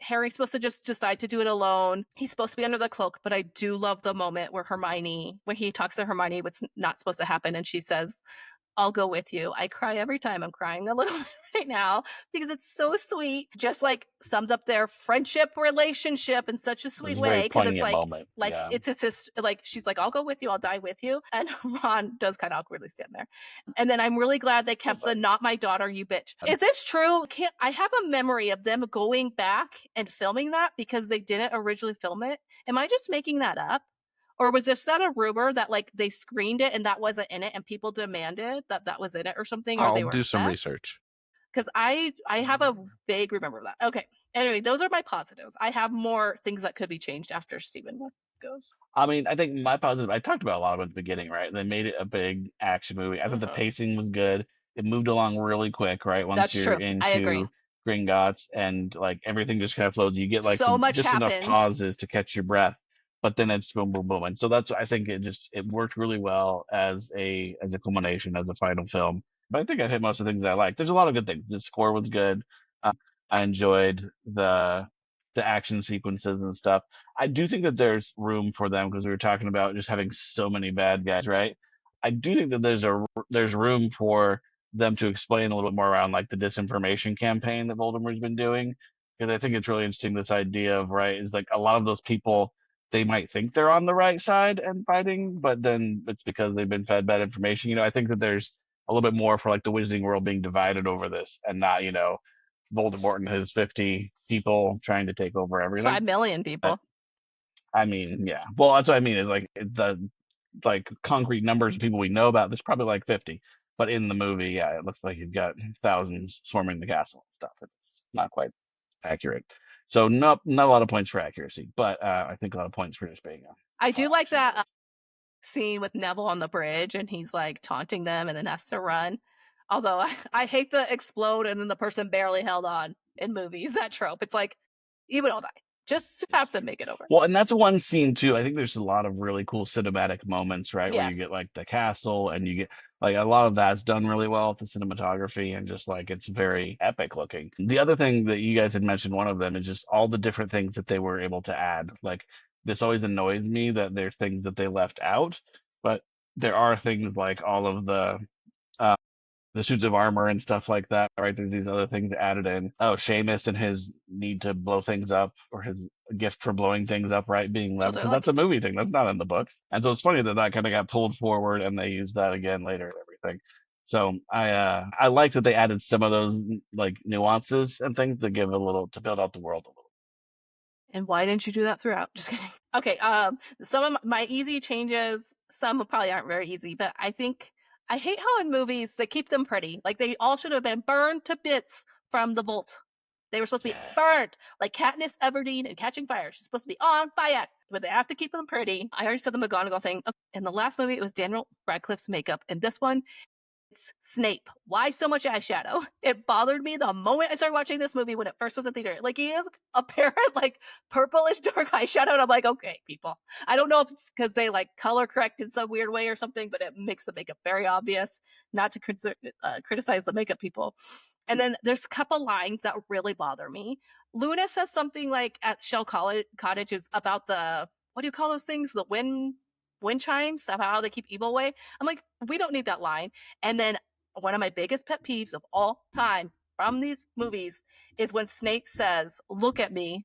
Harry's supposed to just decide to do it alone. He's supposed to be under the cloak, but I do love the moment where when he talks to Hermione, what's not supposed to happen. And she says, "I'll go with you." I cry every time. I'm crying a little bit right now because it's so sweet. Just like sums up their friendship relationship in such a sweet way. Because it's like, moment. It's just like, she's like, "I'll go with you. I'll die with you." And Ron does kind of awkwardly stand there. And then I'm really glad they kept the "not my daughter, you bitch." Is this true? I have a memory of them going back and filming that because they didn't originally film it. Am I just making that up? Or was this that a rumor that like they screened it and that wasn't in it and people demanded that was in it or something? I'll do some research. Because I have a vague remember of that. Okay. Anyway, those are my positives. I have more things that could be changed after Stephen goes. I mean, I think my positive, I talked about a lot of it at the beginning, right? They made it a big action movie. I thought the pacing was good. It moved along really quick, right? Once you're into Gringotts and like everything just kind of flows. You get like just enough pauses to catch your breath. But then it's boom, boom, boom, and so that's, I think it worked really well as a culmination, as a final film. But I think I hit most of the things I liked. There's a lot of good things. The score was good. I enjoyed the the action sequences and stuff. I do think that there's room for them because we were talking about just having so many bad guys, right? I do think that there's room for them to explain a little bit more around like the disinformation campaign that Voldemort's been doing, because I think it's really interesting, this idea of, right, is like a lot of those people, they might think they're on the right side and fighting, but then it's because they've been fed bad information. I think that there's a little bit more for like the wizarding world being divided over this, and not Voldemort and his 50 people trying to take over everything. 5 million people. I mean, yeah. Well, that's what I mean, is like the concrete numbers of people we know about. There's probably like 50, but in the movie, yeah, it looks like you've got thousands swarming the castle and stuff. It's not quite accurate. So not a lot of points for accuracy, but I think a lot of points for just being. I do like that scene with Neville on the bridge, and he's like taunting them, and then has to run. Although I hate the explode and then the person barely held on in movies. That trope. It's like, you would all die. Just have to make it over. Well, and that's one scene too. I think there's a lot of really cool cinematic moments, right? Where you Yes. get like the castle, and you get like a lot of that's done really well with the cinematography, and just like it's very epic looking. The other thing that you guys had mentioned, one of them, is just all the different things that they were able to add. Like, this always annoys me that there's things that they left out, but there are things like all of the suits of armor and stuff like that, right? There's these other things added in. Oh, Seamus and his need to blow things up, or his gift for blowing things up, right? Being left, because that's a movie thing. That's not in the books. And so it's funny that kind of got pulled forward, and they used that again later and everything. So I like that they added some of those like nuances and things to give to build out the world a little. And why didn't you do that throughout? Just kidding. Okay, some of my easy changes, some probably aren't very easy, but I think I hate how in movies they keep them pretty. Like, they all should have been burned to bits from the vault. They were supposed to be burnt, like Katniss Everdeen and Catching Fire. She's supposed to be on fire, but they have to keep them pretty. I already said the McGonagall thing. In the last movie, it was Daniel Radcliffe's makeup. In this one, it's Snape. Why so much eyeshadow? It bothered me the moment I started watching this movie when it first was in theater. Like, he is apparent, like, purplish dark eyeshadow, and I'm like, okay, people. I don't know if it's because they, like, color correct in some weird way or something, but it makes the makeup very obvious. Not to criticize the makeup people. And then there's a couple lines that really bother me. Luna says something like at Shell Cottage is about the, what do you call those things? The wind chimes, about how they keep evil away. I'm like, we don't need that line. And then one of my biggest pet peeves of all time from these movies is when Snape says, "Look at me,"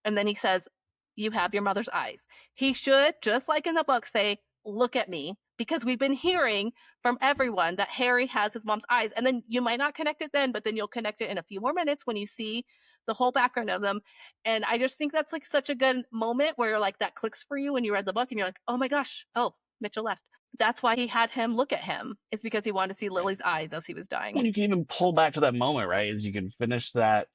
and then he says, "You have your mother's eyes." He should, just like in the book, say, "Look at me," because we've been hearing from everyone that Harry has his mom's eyes. And then you might not connect it then, but then you'll connect it in a few more minutes when you see the whole background of them. And I just think that's like such a good moment where like that clicks for you when you read the book and you're like, oh my gosh, oh, Mitchell left. That's why he had him look at him, is because he wanted to see Lily's eyes as he was dying. When you can even pull back to that moment, right, is you can finish that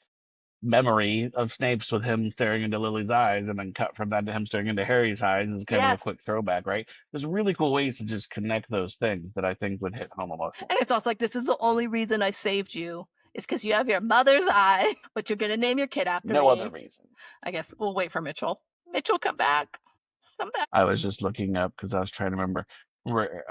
memory of Snape's with him staring into Lily's eyes, and then cut from that to him staring into Harry's eyes is kind of a quick throwback, right? There's really cool ways to just connect those things that I think would hit home emotionally. And it's also like, this is the only reason I saved you. It's because you have your mother's eye, but you're going to name your kid after me. No other reason. I guess we'll wait for Mitchell. Mitchell, come back. Come back. I was just looking up because I was trying to remember where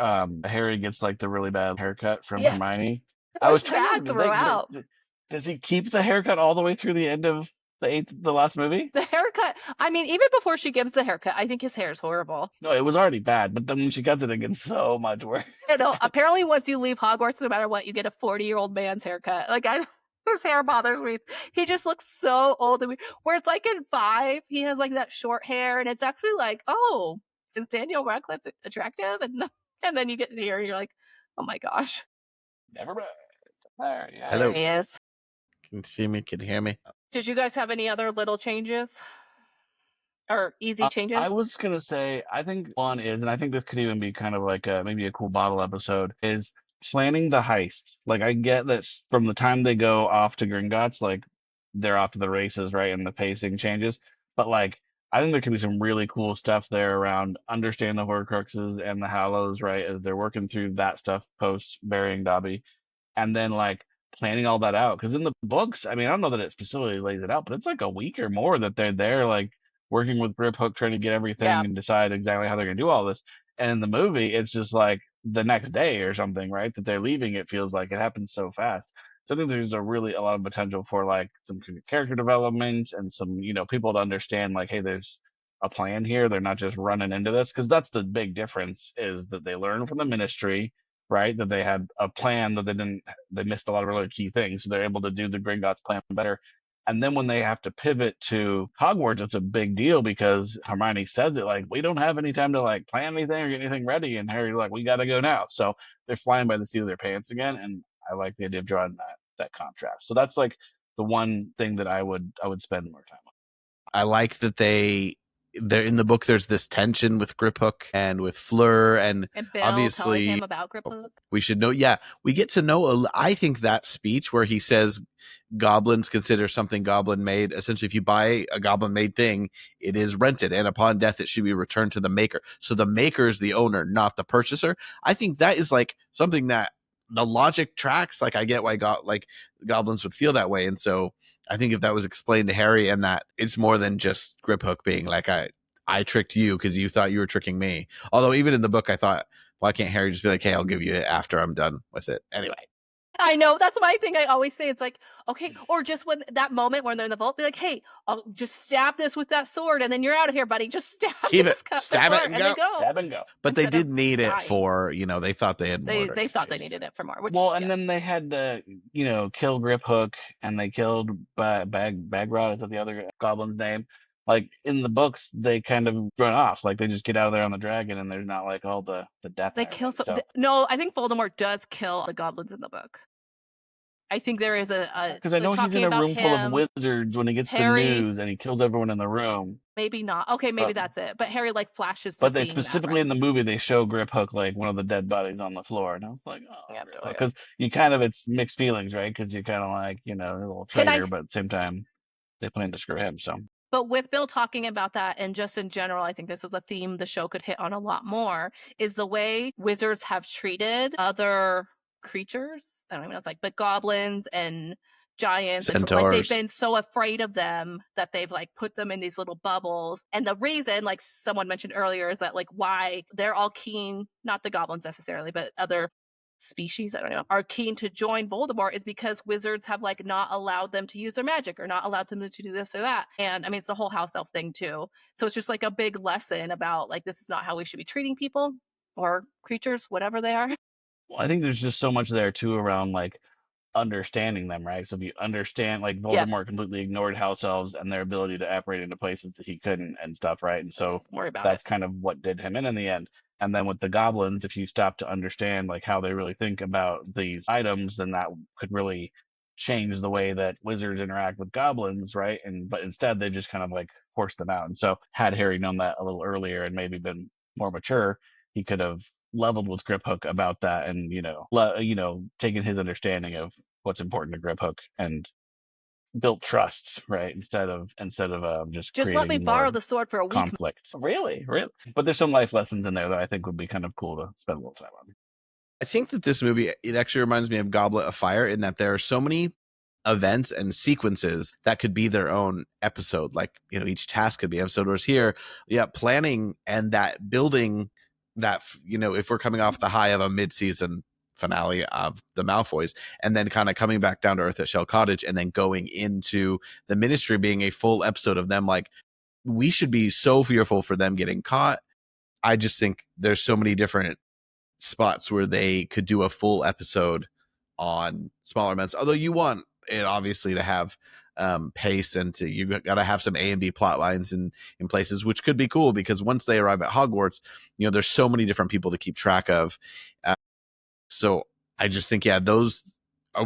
Harry gets like the really bad haircut from Hermione. I was trying to remember, does he keep the haircut all the way through the end of the last movie? The haircut, I mean, even before she gives the haircut, I think his hair is horrible. No, it was already bad, but then when she cuts it, it gets so much worse. Apparently once you leave Hogwarts, no matter what, you get a 40-year-old man's haircut. Like, his hair bothers me. He just looks so old. Where it's like in 5, he has like that short hair, and it's actually like, oh, is Daniel Radcliffe attractive? And then you get here, and you're like, oh my gosh. Never mind. There, yeah. Hello. There he is. Can you see me? Can you hear me? Did you guys have any other little changes? Or easy changes? I was going to say, I think one is, and I think this could even be kind of like maybe a cool bottle episode, is planning the heist. Like, I get that from the time they go off to Gringotts, like, they're off to the races, right, and the pacing changes. But, like, I think there could be some really cool stuff there around understanding the Horcruxes and the Hallows, right, as they're working through that stuff post burying Dobby. And then, like, planning all that out. Because in the books, I mean, I don't know that it specifically lays it out, but it's like a week or more that they're there, like, working with Grip Hook, trying to get everything and decide exactly how they're going to do all this. And in the movie, it's just like the next day or something, right? That they're leaving, it feels like it happens so fast. So I think there's a lot of potential for like some character development and some, people to understand like, hey, there's a plan here. They're not just running into this, because that's the big difference, is that they learn from the ministry, right? That they had a plan that they missed a lot of really key things. So they're able to do the Gringotts plan better. And then when they have to pivot to Hogwarts, it's a big deal because Hermione says it like, we don't have any time to like plan anything or get anything ready. And Harry's like, we got to go now. So they're flying by the seat of their pants again. And I like the idea of drawing that contrast. So that's like the one thing that I would spend more time on. I like that they're in the book. There's this tension with Griphook and with Fleur, and Bill obviously telling him about Griphook. We should know. Yeah, we get to know. I think that speech where he says goblins consider something goblin made. Essentially, if you buy a goblin made thing, it is rented, and upon death, it should be returned to the maker. So the maker is the owner, not the purchaser. I think that is like something that the logic tracks. Like I get why goblins would feel that way, and so I think if that was explained to Harry, and that it's more than just Griphook being like, I tricked you because you thought you were tricking me. Although even in the book, I thought, why can't Harry just be like, hey, I'll give you it after I'm done with it? Anyway. I know. That's my thing. I always say, it's like, okay, or just when that moment when they're in the vault, be like, hey, I'll just stab this with that sword and then you're out of here, buddy. Just stab stab it and go. Stab and go. But they did need it for, they thought they had more. They thought they needed it for more. Which, and then they had to, kill Griphook, and they killed Bagrod. Is that the other goblin's name? Like in the books, they kind of run off. Like they just get out of there on the dragon, and there's not like all the death. They kill no, I think Voldemort does kill the goblins in the book. I think there is a because I know he's in a room full of wizards when he gets Harry, the news, and he kills everyone in the room. Maybe not. Okay, maybe that's it. But Harry like flashes. But they specifically in the movie they show Griphook like one of the dead bodies on the floor, and I was like, oh, yeah, really? Because you kind of it's mixed feelings, right? Because you kind of like a little traitor, but at the same time they plan to screw him. So. But with Bill talking about that, and just in general, I think this is a theme the show could hit on a lot more, is the way wizards have treated other creatures. I don't even know, it's like, but goblins and giants. And so, like, they've been so afraid of them that they've like put them in these little bubbles. And the reason, like someone mentioned earlier, is that like why they're all keen, not the goblins necessarily, but other species, I don't know, are keen to join Voldemort is because wizards have like not allowed them to use their magic or not allowed them to do this or that. And I mean, it's the whole house elf thing too. So it's just like a big lesson about like, this is not how we should be treating people or creatures, whatever they are. Well, I think there's just so much there too around like understanding them, right? So if you understand, like Voldemort completely ignored house elves and their ability to apparate into places that he couldn't and stuff, right? And so that's kind of what did him in the end. And then with the goblins, if you stop to understand like how they really think about these items, then that could really change the way that wizards interact with goblins, right? But instead they just kind of like forced them out. And so had Harry known that a little earlier and maybe been more mature, he could have leveled with Griphook about that, and taken his understanding of what's important to Griphook and built trust, right? Instead of just let me borrow the sword for a week. Conflict. Really. But there's some life lessons in there that I think would be kind of cool to spend a little time on. I think that this movie, it actually reminds me of Goblet of Fire in that there are so many events and sequences that could be their own episode. Like, each task could be an episode. Whereas here, planning and that building that, if we're coming off the high of a mid-season finale of the Malfoys and then kind of coming back down to earth at Shell Cottage and then going into the Ministry being a full episode of them, like, we should be so fearful for them getting caught. I just think there's so many different spots where they could do a full episode on smaller events, although you want it obviously to have pace, and you got to have some A and B plot lines in places, which could be cool because once they arrive at Hogwarts, there's so many different people to keep track of. So I just think, those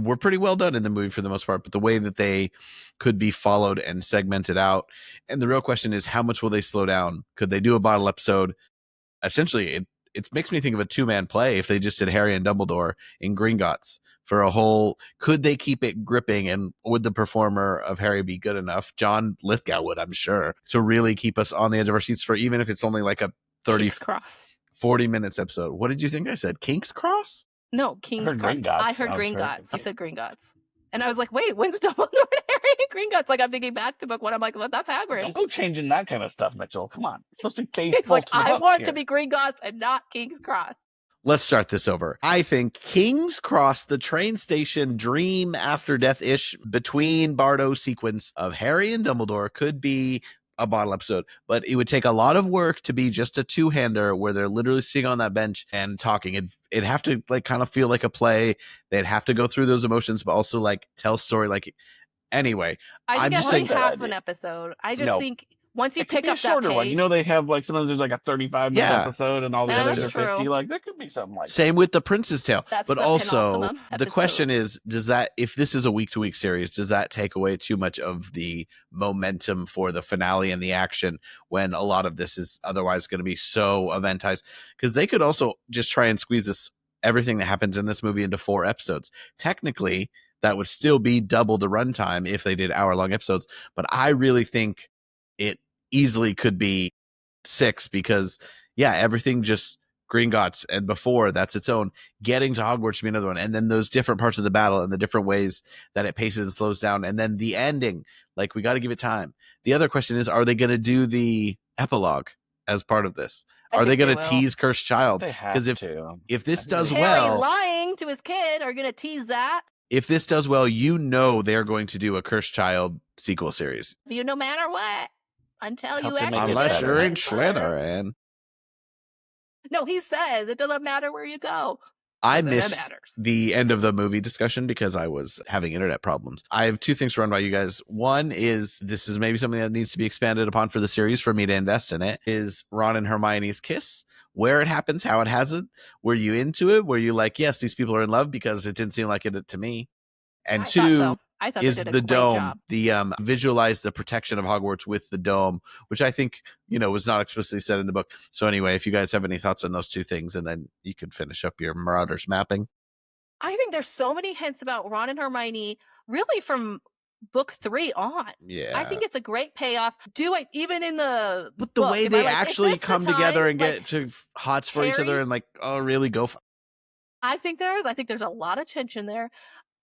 were pretty well done in the movie for the most part, but the way that they could be followed and segmented out. And the real question is, how much will they slow down? Could they do a bottle episode? Essentially, it makes me think of a 2-man play if they just did Harry and Dumbledore in Gringotts for a whole. Could they keep it gripping, and would the performer of Harry be good enough? John Lithgow would, I'm sure, to really keep us on the edge of our seats for even if it's only like a 40 minutes episode. What did you think I said? King's Cross? No, King's Cross. I heard Gringotts. You said Gringotts. And I was like, wait, when's Dumbledore and Harry in Gringotts? Like, I'm thinking back to book one. I'm like, well, that's Hagrid. Don't go changing that kind of stuff, Mitchell. Come on. It's supposed to be faithful. It's like, I want it to be Gringotts and not King's Cross. Let's start this over. I think King's Cross, the train station dream after death-ish between Bardo sequence of Harry and Dumbledore could be a bottle episode, but it would take a lot of work to be just a two-hander where they're literally sitting on that bench and talking. It'd have to like kind of feel like a play. They'd have to go through those emotions, but also like tell story. Like anyway, I think I'm just it's saying half an episode. I just think once you It could pick be a up that shorter pace, one. You know, they have like sometimes there's like a 35-minute Yeah. episode, and all the That's others are true. 50. Like, there could be something like Same with The Prince's Tale. That's but the also, penultimate the episode. question is, does that, if this is a week-to-week series, does that take away too much of the momentum for the finale and the action when a lot of this is otherwise going to be so eventized? Because they could also just try and squeeze everything that happens in this movie into 4 episodes. Technically, that would still be double the runtime if they did hour-long episodes. But I really think it easily could be 6 because, yeah, everything just Gringotts and before that's its own. Getting to Hogwarts should be another one. And then those different parts of the battle and the different ways that it paces and slows down. And then the ending, like we got to give it time. The other question is, are they going to do the epilogue as part of this? Are they going to tease Cursed Child? They have to. If this does Harry well, lying to his kid are going to tease that. if this does well, you know they're going to do a Cursed Child sequel series. No matter what. Until you actually unless you're in Slytherin. Slytherin. No, he says it doesn't matter where you go. I missed the end of the movie discussion because I was having internet problems. I have 2 things to run by you guys. One is, this is maybe something that needs to be expanded upon for the series for me to invest in it, is Ron and Hermione's kiss. Where it happens, how it hasn't. Were you into it? Were you like, yes, these people are in love? Because it didn't seem like it to me. And 2 is the dome, job. the visualize the protection of Hogwarts with the dome, which I think, was not explicitly said in the book. So anyway, if you guys have any thoughts on those 2 things, and then you can finish up your Marauders mapping. I think there's so many hints about Ron and Hermione, really from book 3 on. Yeah. I think it's a great payoff. Even in the But the book, way they actually come together and get to hots for each other and like, oh, really go for it. I think there's a lot of tension there.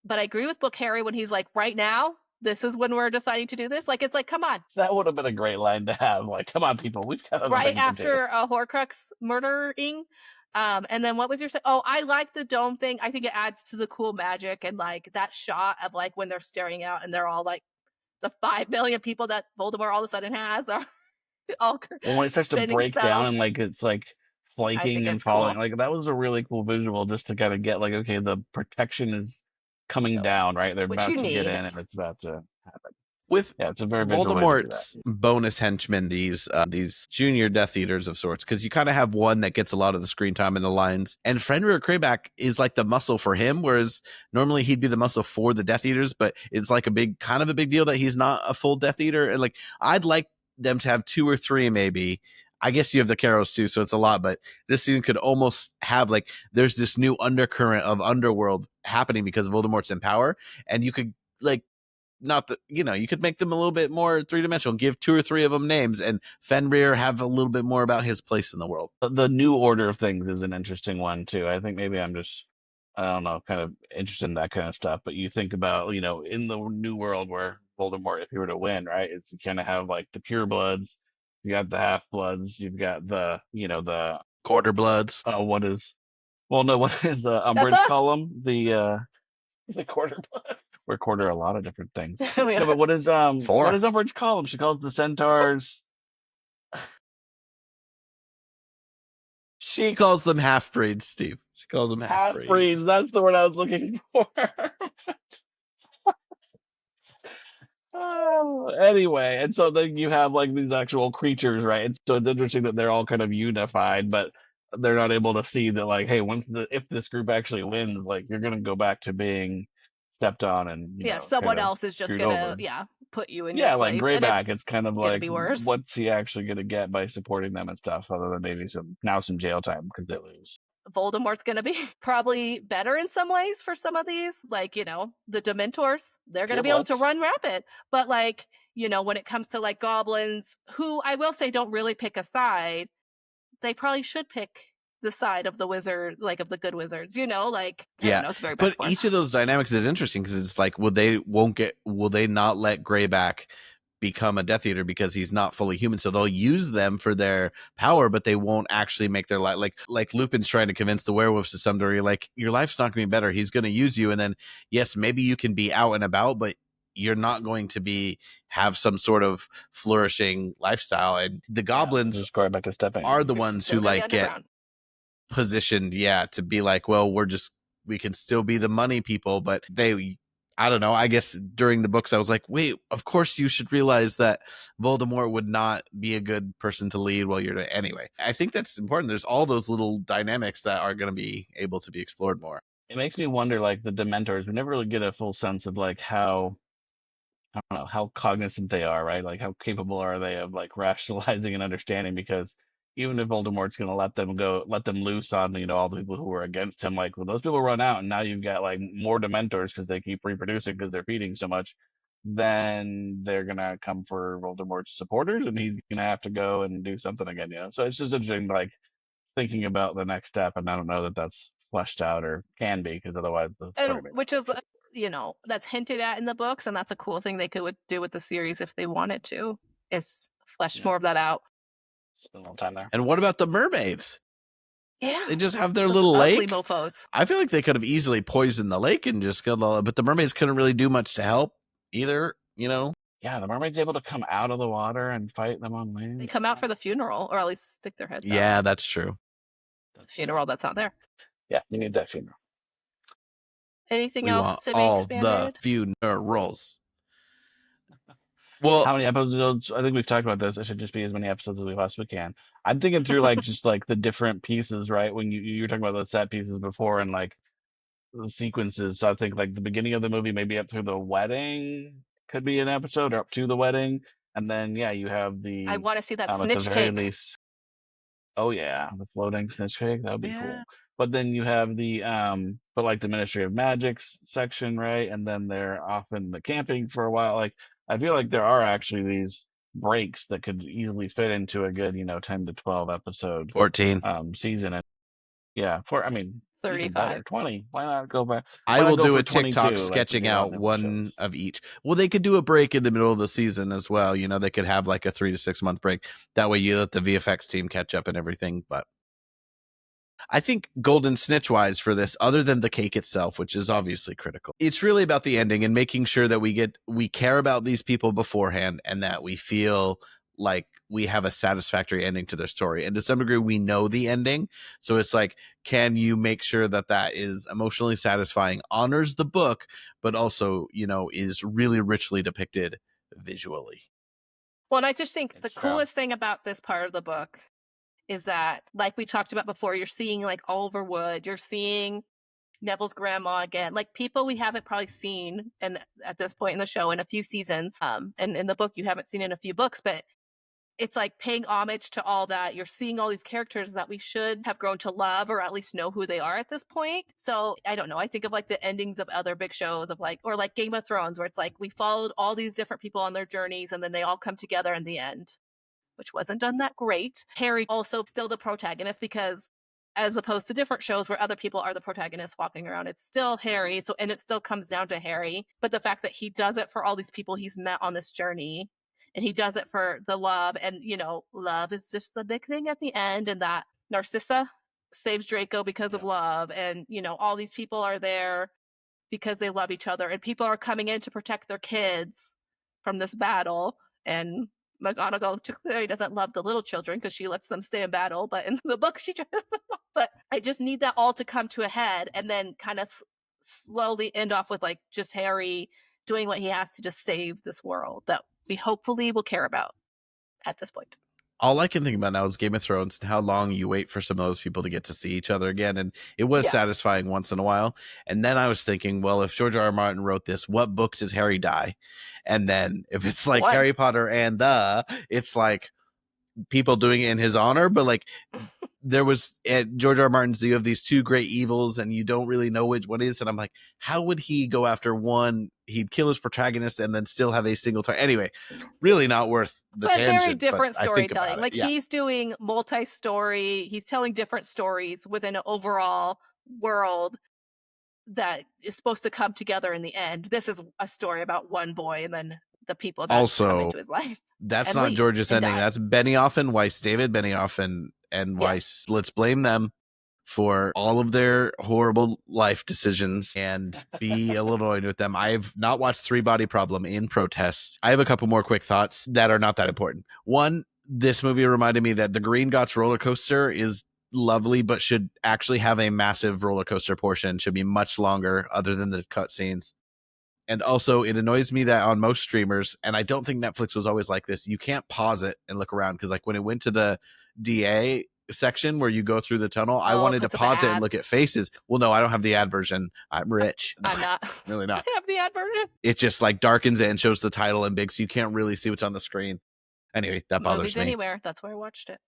But I agree with Book Harry when he's like, right now, this is when we're deciding to do this. Like, it's like, come on. That would have been a great line to have. Like, come on, people, we've got other right things after a Horcrux murdering. And then what was your say? Oh, I like the dome thing. I think it adds to the cool magic, and like that shot of like when they're staring out and they're all like the 5 million people that Voldemort all of a sudden has are all when it starts to break down and like it's like flanking and falling. Cool. Like, that was a really cool visual just to kind of get like, okay, the protection is coming down, right? They're about to get in, and it's about to happen. With it's a very Voldemort's bonus henchmen, these junior Death Eaters of sorts, because you kind of have one that gets a lot of the screen time in the lines, and Fenrir Greyback is like the muscle for him, whereas normally he'd be the muscle for the Death Eaters, but it's like a big deal that he's not a full Death Eater. And like, I'd like them to have 2 or 3 maybe. I guess you have the Carrows too, so it's a lot, but this season could almost have like, there's this new undercurrent of underworld happening because Voldemort's in power, and you could like, you could make them a little bit more 3-dimensional, give 2 or 3 of them names, and Fenrir have a little bit more about his place in the world. The new order of things is an interesting one too. I think maybe I'm just, I don't know, kind of interested in that kind of stuff. But you think about, in the new world where Voldemort, if he were to win, right, it's you kind of have like the purebloods, you got the half-bloods, you've got the, the quarter bloods. What is Umbridge column? The quarter bloods. We're quarter a lot of different things. No, but what is 4? What is Umbridge column? She calls the centaurs. She calls them half-breeds, Steve. She calls them half-breeds. That's the word I was looking for. Anyway, and so then you have like these actual creatures, right? And so it's interesting that they're all kind of unified, but they're not able to see that, like, hey, if this group actually wins, like, you're gonna go back to being stepped on, and someone else is just gonna put you in your like place. Greyback. It's kind of like, worse. What's he actually gonna get by supporting them and stuff, other than maybe some jail time because they lose. Voldemort's going to be probably better in some ways for some of these, like, the Dementors, they're going to be able to run rapid. But like, when it comes to like goblins, who I will say don't really pick a side, they probably should pick the side of the wizard, like of the good wizards, like, I don't know, it's very bad. But each of those dynamics is interesting because it's like, will they not let Greyback become a Death Eater because he's not fully human. So they'll use them for their power, but they won't actually make their life like Lupin's trying to convince the werewolves to some degree, like, your life's not going to be better. He's going to use you. And then, yes, maybe you can be out and about, but you're not going to have some sort of flourishing lifestyle. And the goblins just going back to stepping are the ones who like get positioned, to be like, well, we can still be the money people, but I don't know. I guess during the books, I was like, wait, of course you should realize that Voldemort would not be a good person to lead while you're anyway. I think that's important. There's all those little dynamics that are going to be able to be explored more. It makes me wonder, like, the Dementors, we never really get a full sense of like how, I don't know, how cognizant they are, right? Like, how capable are they of like rationalizing and understanding? Because even if Voldemort's going to let them loose on, all the people who are against him, like, when those people run out and now you've got like more Dementors because they keep reproducing because they're feeding so much, then they're going to come for Voldemort's supporters and he's going to have to go and do something again, So it's just interesting, like, thinking about the next step. And I don't know that that's fleshed out or can be, because otherwise the story which is, that's hinted at in the books, and that's a cool thing they could do with the series if they wanted to, is flesh more of that out. Spend a little time there. And what about the mermaids? Yeah, they just have their those little ugly lake. Mofos. I feel like they could have easily poisoned the lake and just killed all, but the mermaids couldn't really do much to help either. Yeah, the mermaid's able to come out of the water and fight them on land. They come out for the funeral, or at least stick their heads out. Yeah, that's true. Funeral that's not there. Yeah, you need that funeral. Anything We else want to be all expanded? the funerals. Well, how many episodes? I think we've talked about this. It should just be as many episodes as we possibly can. I'm thinking through like just like the different pieces, right? When you were talking about the set pieces before and like the sequences. So I think like the beginning of the movie, maybe up through the wedding, could be an episode, or up to the wedding, and then you have the. I want to see that at snitch the very take. least. Oh yeah, the floating snitch cake, that would be cool. Yeah. But then you have the but like the Ministry of Magic's section, right? And then they're off in the camping for a while. Like, I feel like there are actually these breaks that could easily fit into a good, 10 to 12 episode 14. Season. And yeah, I mean, even 35. better, 20. Why not go back? I will do for a TikTok 22, sketching like, a lot out of one shows. of each. Well, they could do a break in the middle of the season as well. They could have like a 3 to 6 month break. That way you let the VFX team catch up and everything. But I think Golden Snitch wise for this, other than the cake itself, which is obviously critical, it's really about the ending and making sure that we care about these people beforehand and that we feel like we have a satisfactory ending to their story. And to some degree, we know the ending. So it's like, can you make sure that is emotionally satisfying, honors the book, but also, is really richly depicted visually? Well, and I just think the coolest thing about this part of the book is that, like we talked about before, you're seeing like Oliver Wood, you're seeing Neville's grandma again, like people we haven't probably seen and at this point in the show in a few seasons. And in the book you haven't seen in a few books, but it's like paying homage to all that. You're seeing all these characters that we should have grown to love or at least know who they are at this point. So I don't know. I think of like the endings of other big shows of like, or like Game of Thrones, where it's like we followed all these different people on their journeys and then they all come together in the end, which wasn't done that great. Harry also still the protagonist, because as opposed to different shows where other people are the protagonists walking around, it's still Harry. So, and it still comes down to Harry. But the fact that he does it for all these people he's met on this journey, and he does it for the love, and love is just the big thing at the end, and that Narcissa saves Draco because of love, and all these people are there because they love each other, and people are coming in to protect their kids from this battle. And McGonagall clearly doesn't love the little children because she lets them stay in battle, but in the book she just. But I just need that all to come to a head, and then kind of slowly end off with like just Harry doing what he has to just save this world that we hopefully will care about at this point. All I can think about now is Game of Thrones and how long you wait for some of those people to get to see each other again. And it was satisfying once in a while. And then I was thinking, well, if George R.R. Martin wrote this, what book does Harry die? And then if it's like Harry Potter and it's like people doing it in his honor. But like there was at George R. Martin's, you have these two great evils and you don't really know which one is. And I'm like, how would he go after one? He'd kill his protagonist and then still have a single target. Anyway, really not worth the tangent. Very different storytelling. Like yeah. He's doing multi-story. He's telling different stories within an overall world that is supposed to come together in the end. This is a story about one boy, and then the people that come Also, into his life. that's and not leave George's and ending. die. That's Benioff and Weiss, David Benioff and Weiss. Let's blame them for all of their horrible life decisions and be a little annoyed with them. I've not watched Three Body Problem in protest. I have a couple more quick thoughts that are not that important. One, this movie reminded me that the Green Gots roller coaster is lovely, but should actually have a massive roller coaster portion, should be much longer other than the cutscenes. And also, it annoys me that on most streamers, and I don't think Netflix was always like this, you can't pause it and look around. Because, like, when it went to the DA section where you go through the tunnel, I wanted to pause it and look at faces. Well, no, I don't have the ad version. I'm rich. No, I'm not. Really not. I have the ad version. It just, like, darkens it and shows the title in big, so you can't really see what's on the screen. Anyway, that bothers Movies me. Anywhere. That's where I watched it.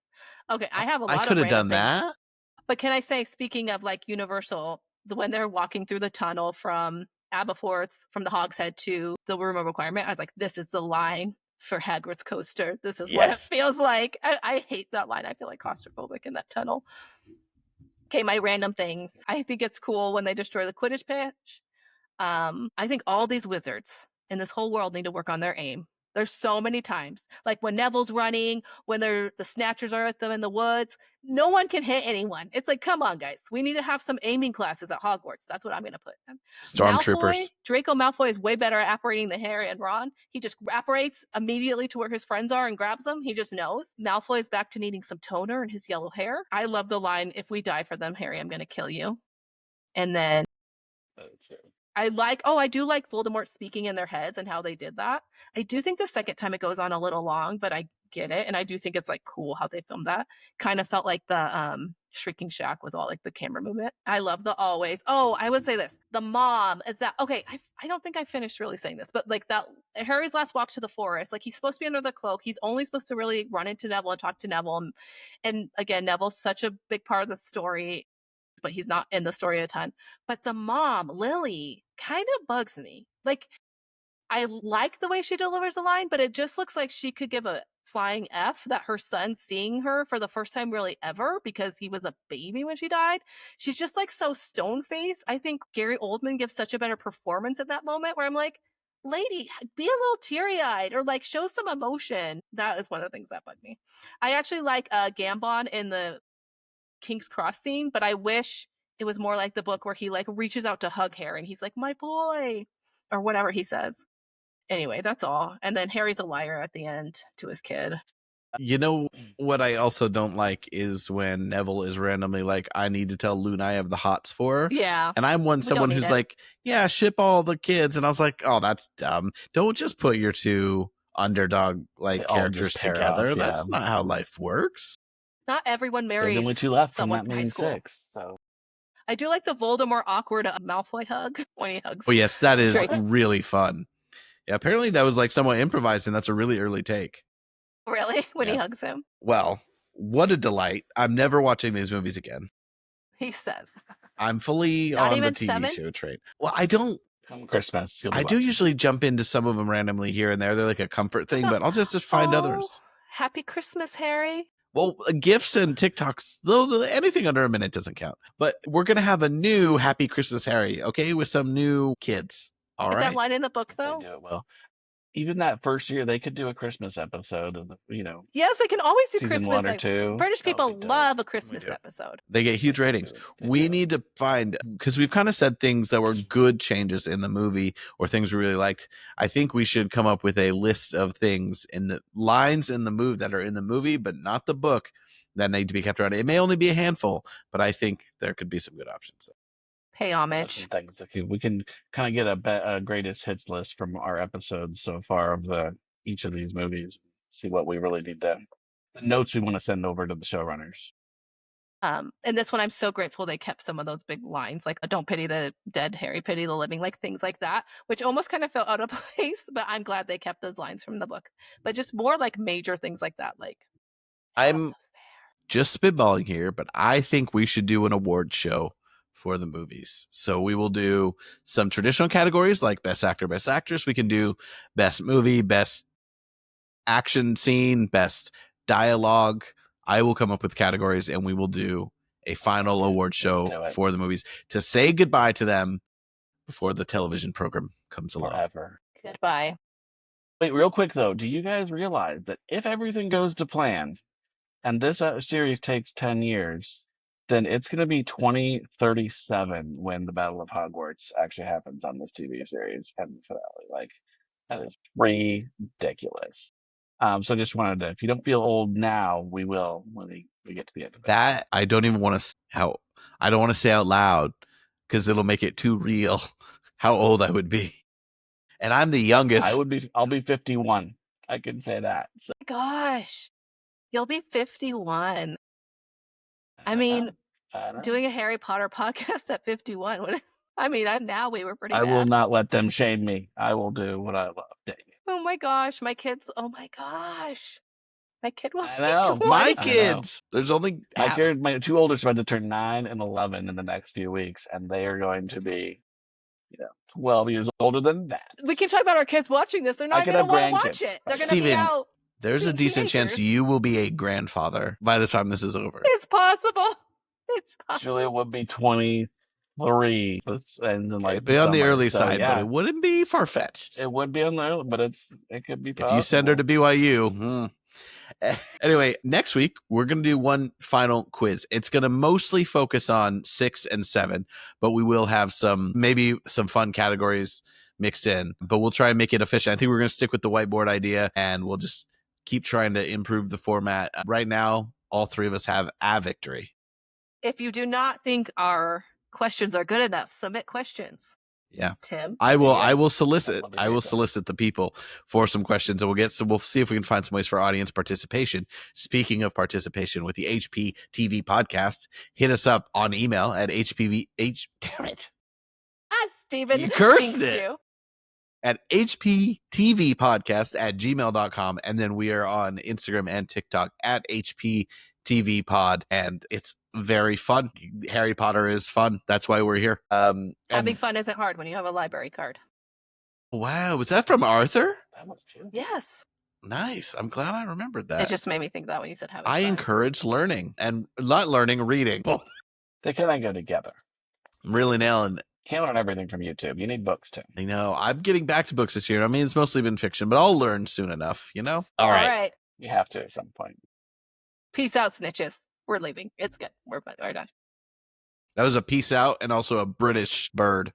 Okay, I have a lot of I could have done things. that. But can I say, speaking of, like, Universal, when they're walking through the tunnel from Aberforth, from the Hogshead to the Room of Requirement, I was like, this is the line for Hagrid's coaster. This is what it feels like. I hate that line. I feel like claustrophobic in that tunnel. Okay, my random things. I think it's cool when they destroy the Quidditch pitch. I think all these wizards in this whole world need to work on their aim. There's so many times, like when Neville's running, when the Snatchers are at them in the woods, no one can hit anyone. It's like, come on, guys. We need to have some aiming classes at Hogwarts. That's what I'm going to put. Stormtroopers. Draco Malfoy is way better at apparating than Harry and Ron. He just apparates immediately to where his friends are and grabs them. He just knows. Malfoy is back to needing some toner in his yellow hair. I love the line, if we die for them, Harry, I'm going to kill you. And then I do like Voldemort speaking in their heads and how they did that. I do think the second time it goes on a little long, but I get it. And I do think it's like cool how they filmed that. Kind of felt like the Shrieking Shack with all like the camera movement. I love the always. Oh, I would say this. The mom is that, okay, I don't think I finished really saying this, but like that Harry's last walk to the forest, like he's supposed to be under the cloak. He's only supposed to really run into Neville and talk to Neville. And again, Neville's such a big part of the story, but he's not in the story a ton. But the mom, Lily, kind of bugs me. Like, I like the way she delivers the line, but it just looks like she could give a flying F that her son's seeing her for the first time really ever because he was a baby when she died. She's just like so stone-faced. I think Gary Oldman gives such a better performance at that moment where I'm like, lady, be a little teary-eyed or like show some emotion. That is one of the things that bugged me. I actually like Gambon in the King's Cross scene, but I wish it was more like the book where he like reaches out to hug Harry and he's like, my boy, or whatever he says. Anyway, that's all. And then Harry's a liar at the end to his kid. You know what I also don't like is when Neville is randomly like, I need to tell Luna I have the hots for her. Yeah. And I'm someone who's like, yeah, ship all the kids. And I was like, oh, that's dumb. Don't just put your two underdog like characters together. Off, that's not how life works. Not everyone marries. There's only two left from someone that in high main school. 6. So I do like the Voldemort awkward Malfoy hug when he hugs. Oh yes, that is really fun. Yeah, apparently that was like somewhat improvised, and that's a really early take. Really? When he hugs him? Well, what a delight. I'm never watching these movies again. He says. I'm fully on the TV show train. Well, I don't. Come Christmas. I do usually jump into some of them randomly here and there. They're like a comfort thing, but I'll just find others. Happy Christmas, Harry. Well, GIFs and TikToks, though, anything under a minute doesn't count. But we're going to have a new Happy Christmas, Harry, okay, with some new kids. All right. Is that line in the book, though? They do it well. Even that first year, they could do a Christmas episode of, Yes, they can always do season Christmas. 1 or 2. British people love a Christmas episode. They get huge ratings. We need to find, because we've kind of said things that were good changes in the movie or things we really liked. I think we should come up with a list of things in the lines in the movie that are in the movie, but not the book, that need to be kept around. It may only be a handful, but I think there could be some good options. Pay homage. Things that we can kind of get a greatest hits list from our episodes so far of each of these movies. See what we really need to, the notes we want to send over to the showrunners. And this one, I'm so grateful they kept some of those big lines, like "Don't pity the dead, Harry, pity the living," like things like that, which almost kind of felt out of place. But I'm glad they kept those lines from the book. But just more like major things like that, like I'm just spitballing here, but I think we should do an award show for the movies. So we will do some traditional categories like best actor, best actress. We can do best movie, best action scene, best dialogue. I will come up with categories and we will do a final award show for the movies to say goodbye to them before the television program comes along. Forever. Goodbye. Wait, real quick though, do you guys realize that if everything goes to plan, and this series takes 10 years, then it's going to be 2037 when the Battle of Hogwarts actually happens on this TV series and the finale. Like, that is ridiculous. So just wanted to, if you don't feel old now, we will when we get to the end of it. That I don't even want to I don't want to say out loud because it'll make it too real how old I would be. And I'm the youngest. I'll be 51. I can say that. So. Gosh, you'll be 51. I mean, doing a Harry Potter podcast at 51. Now we were pretty bad. I will not let them shame me. I will do what I love. Dang it. Oh my gosh, my kids. Oh my gosh. My kid will I know. My kids. There's only my two oldest are about to turn 9 and 11 in the next few weeks, and they are going to be 12 years older than that. We keep talking about our kids watching this. They're not going to want to watch it. They're going to be out. There's a decent chance you will be a grandfather by the time this is over. It's possible. It's possible. Julia would be 23. This ends in It'd be on the early side, but it wouldn't be far-fetched. It would be on the early, but it could be possible. If you send her to BYU. Anyway, next week, we're going to do one final quiz. It's going to mostly focus on 6 and 7, but we will have maybe some fun categories mixed in, but we'll try and make it efficient. I think we're going to stick with the whiteboard idea, and we'll just keep trying to improve the format. Right now, all three of us have a victory. If you do not think our questions are good enough, submit questions. Yeah, Tim. I will solicit the people for some questions, and we'll see if we can find some ways for audience participation. Speaking of participation with the HPTV podcast, hit us up on email at damn it. Steven. You cursed it. At HPTVPodcast@gmail.com, and then we are on Instagram and TikTok at HPTVPod, and it's very fun. Harry Potter is fun. That's why we're here. Having fun isn't hard when you have a library card. Wow, was that from Arthur? That was true. Yes. Nice. I'm glad I remembered that. It just made me think that when you said having fun. I encourage learning, and not learning, reading. Both. They kind of go together. I'm really nailing it. Can't learn everything from YouTube. You need books too. I know. I'm getting back to books this year. I mean, it's mostly been fiction, but I'll learn soon enough, All right. You have to at some point. Peace out, snitches. We're leaving. It's good. We're done. That was a peace out and also a British bird.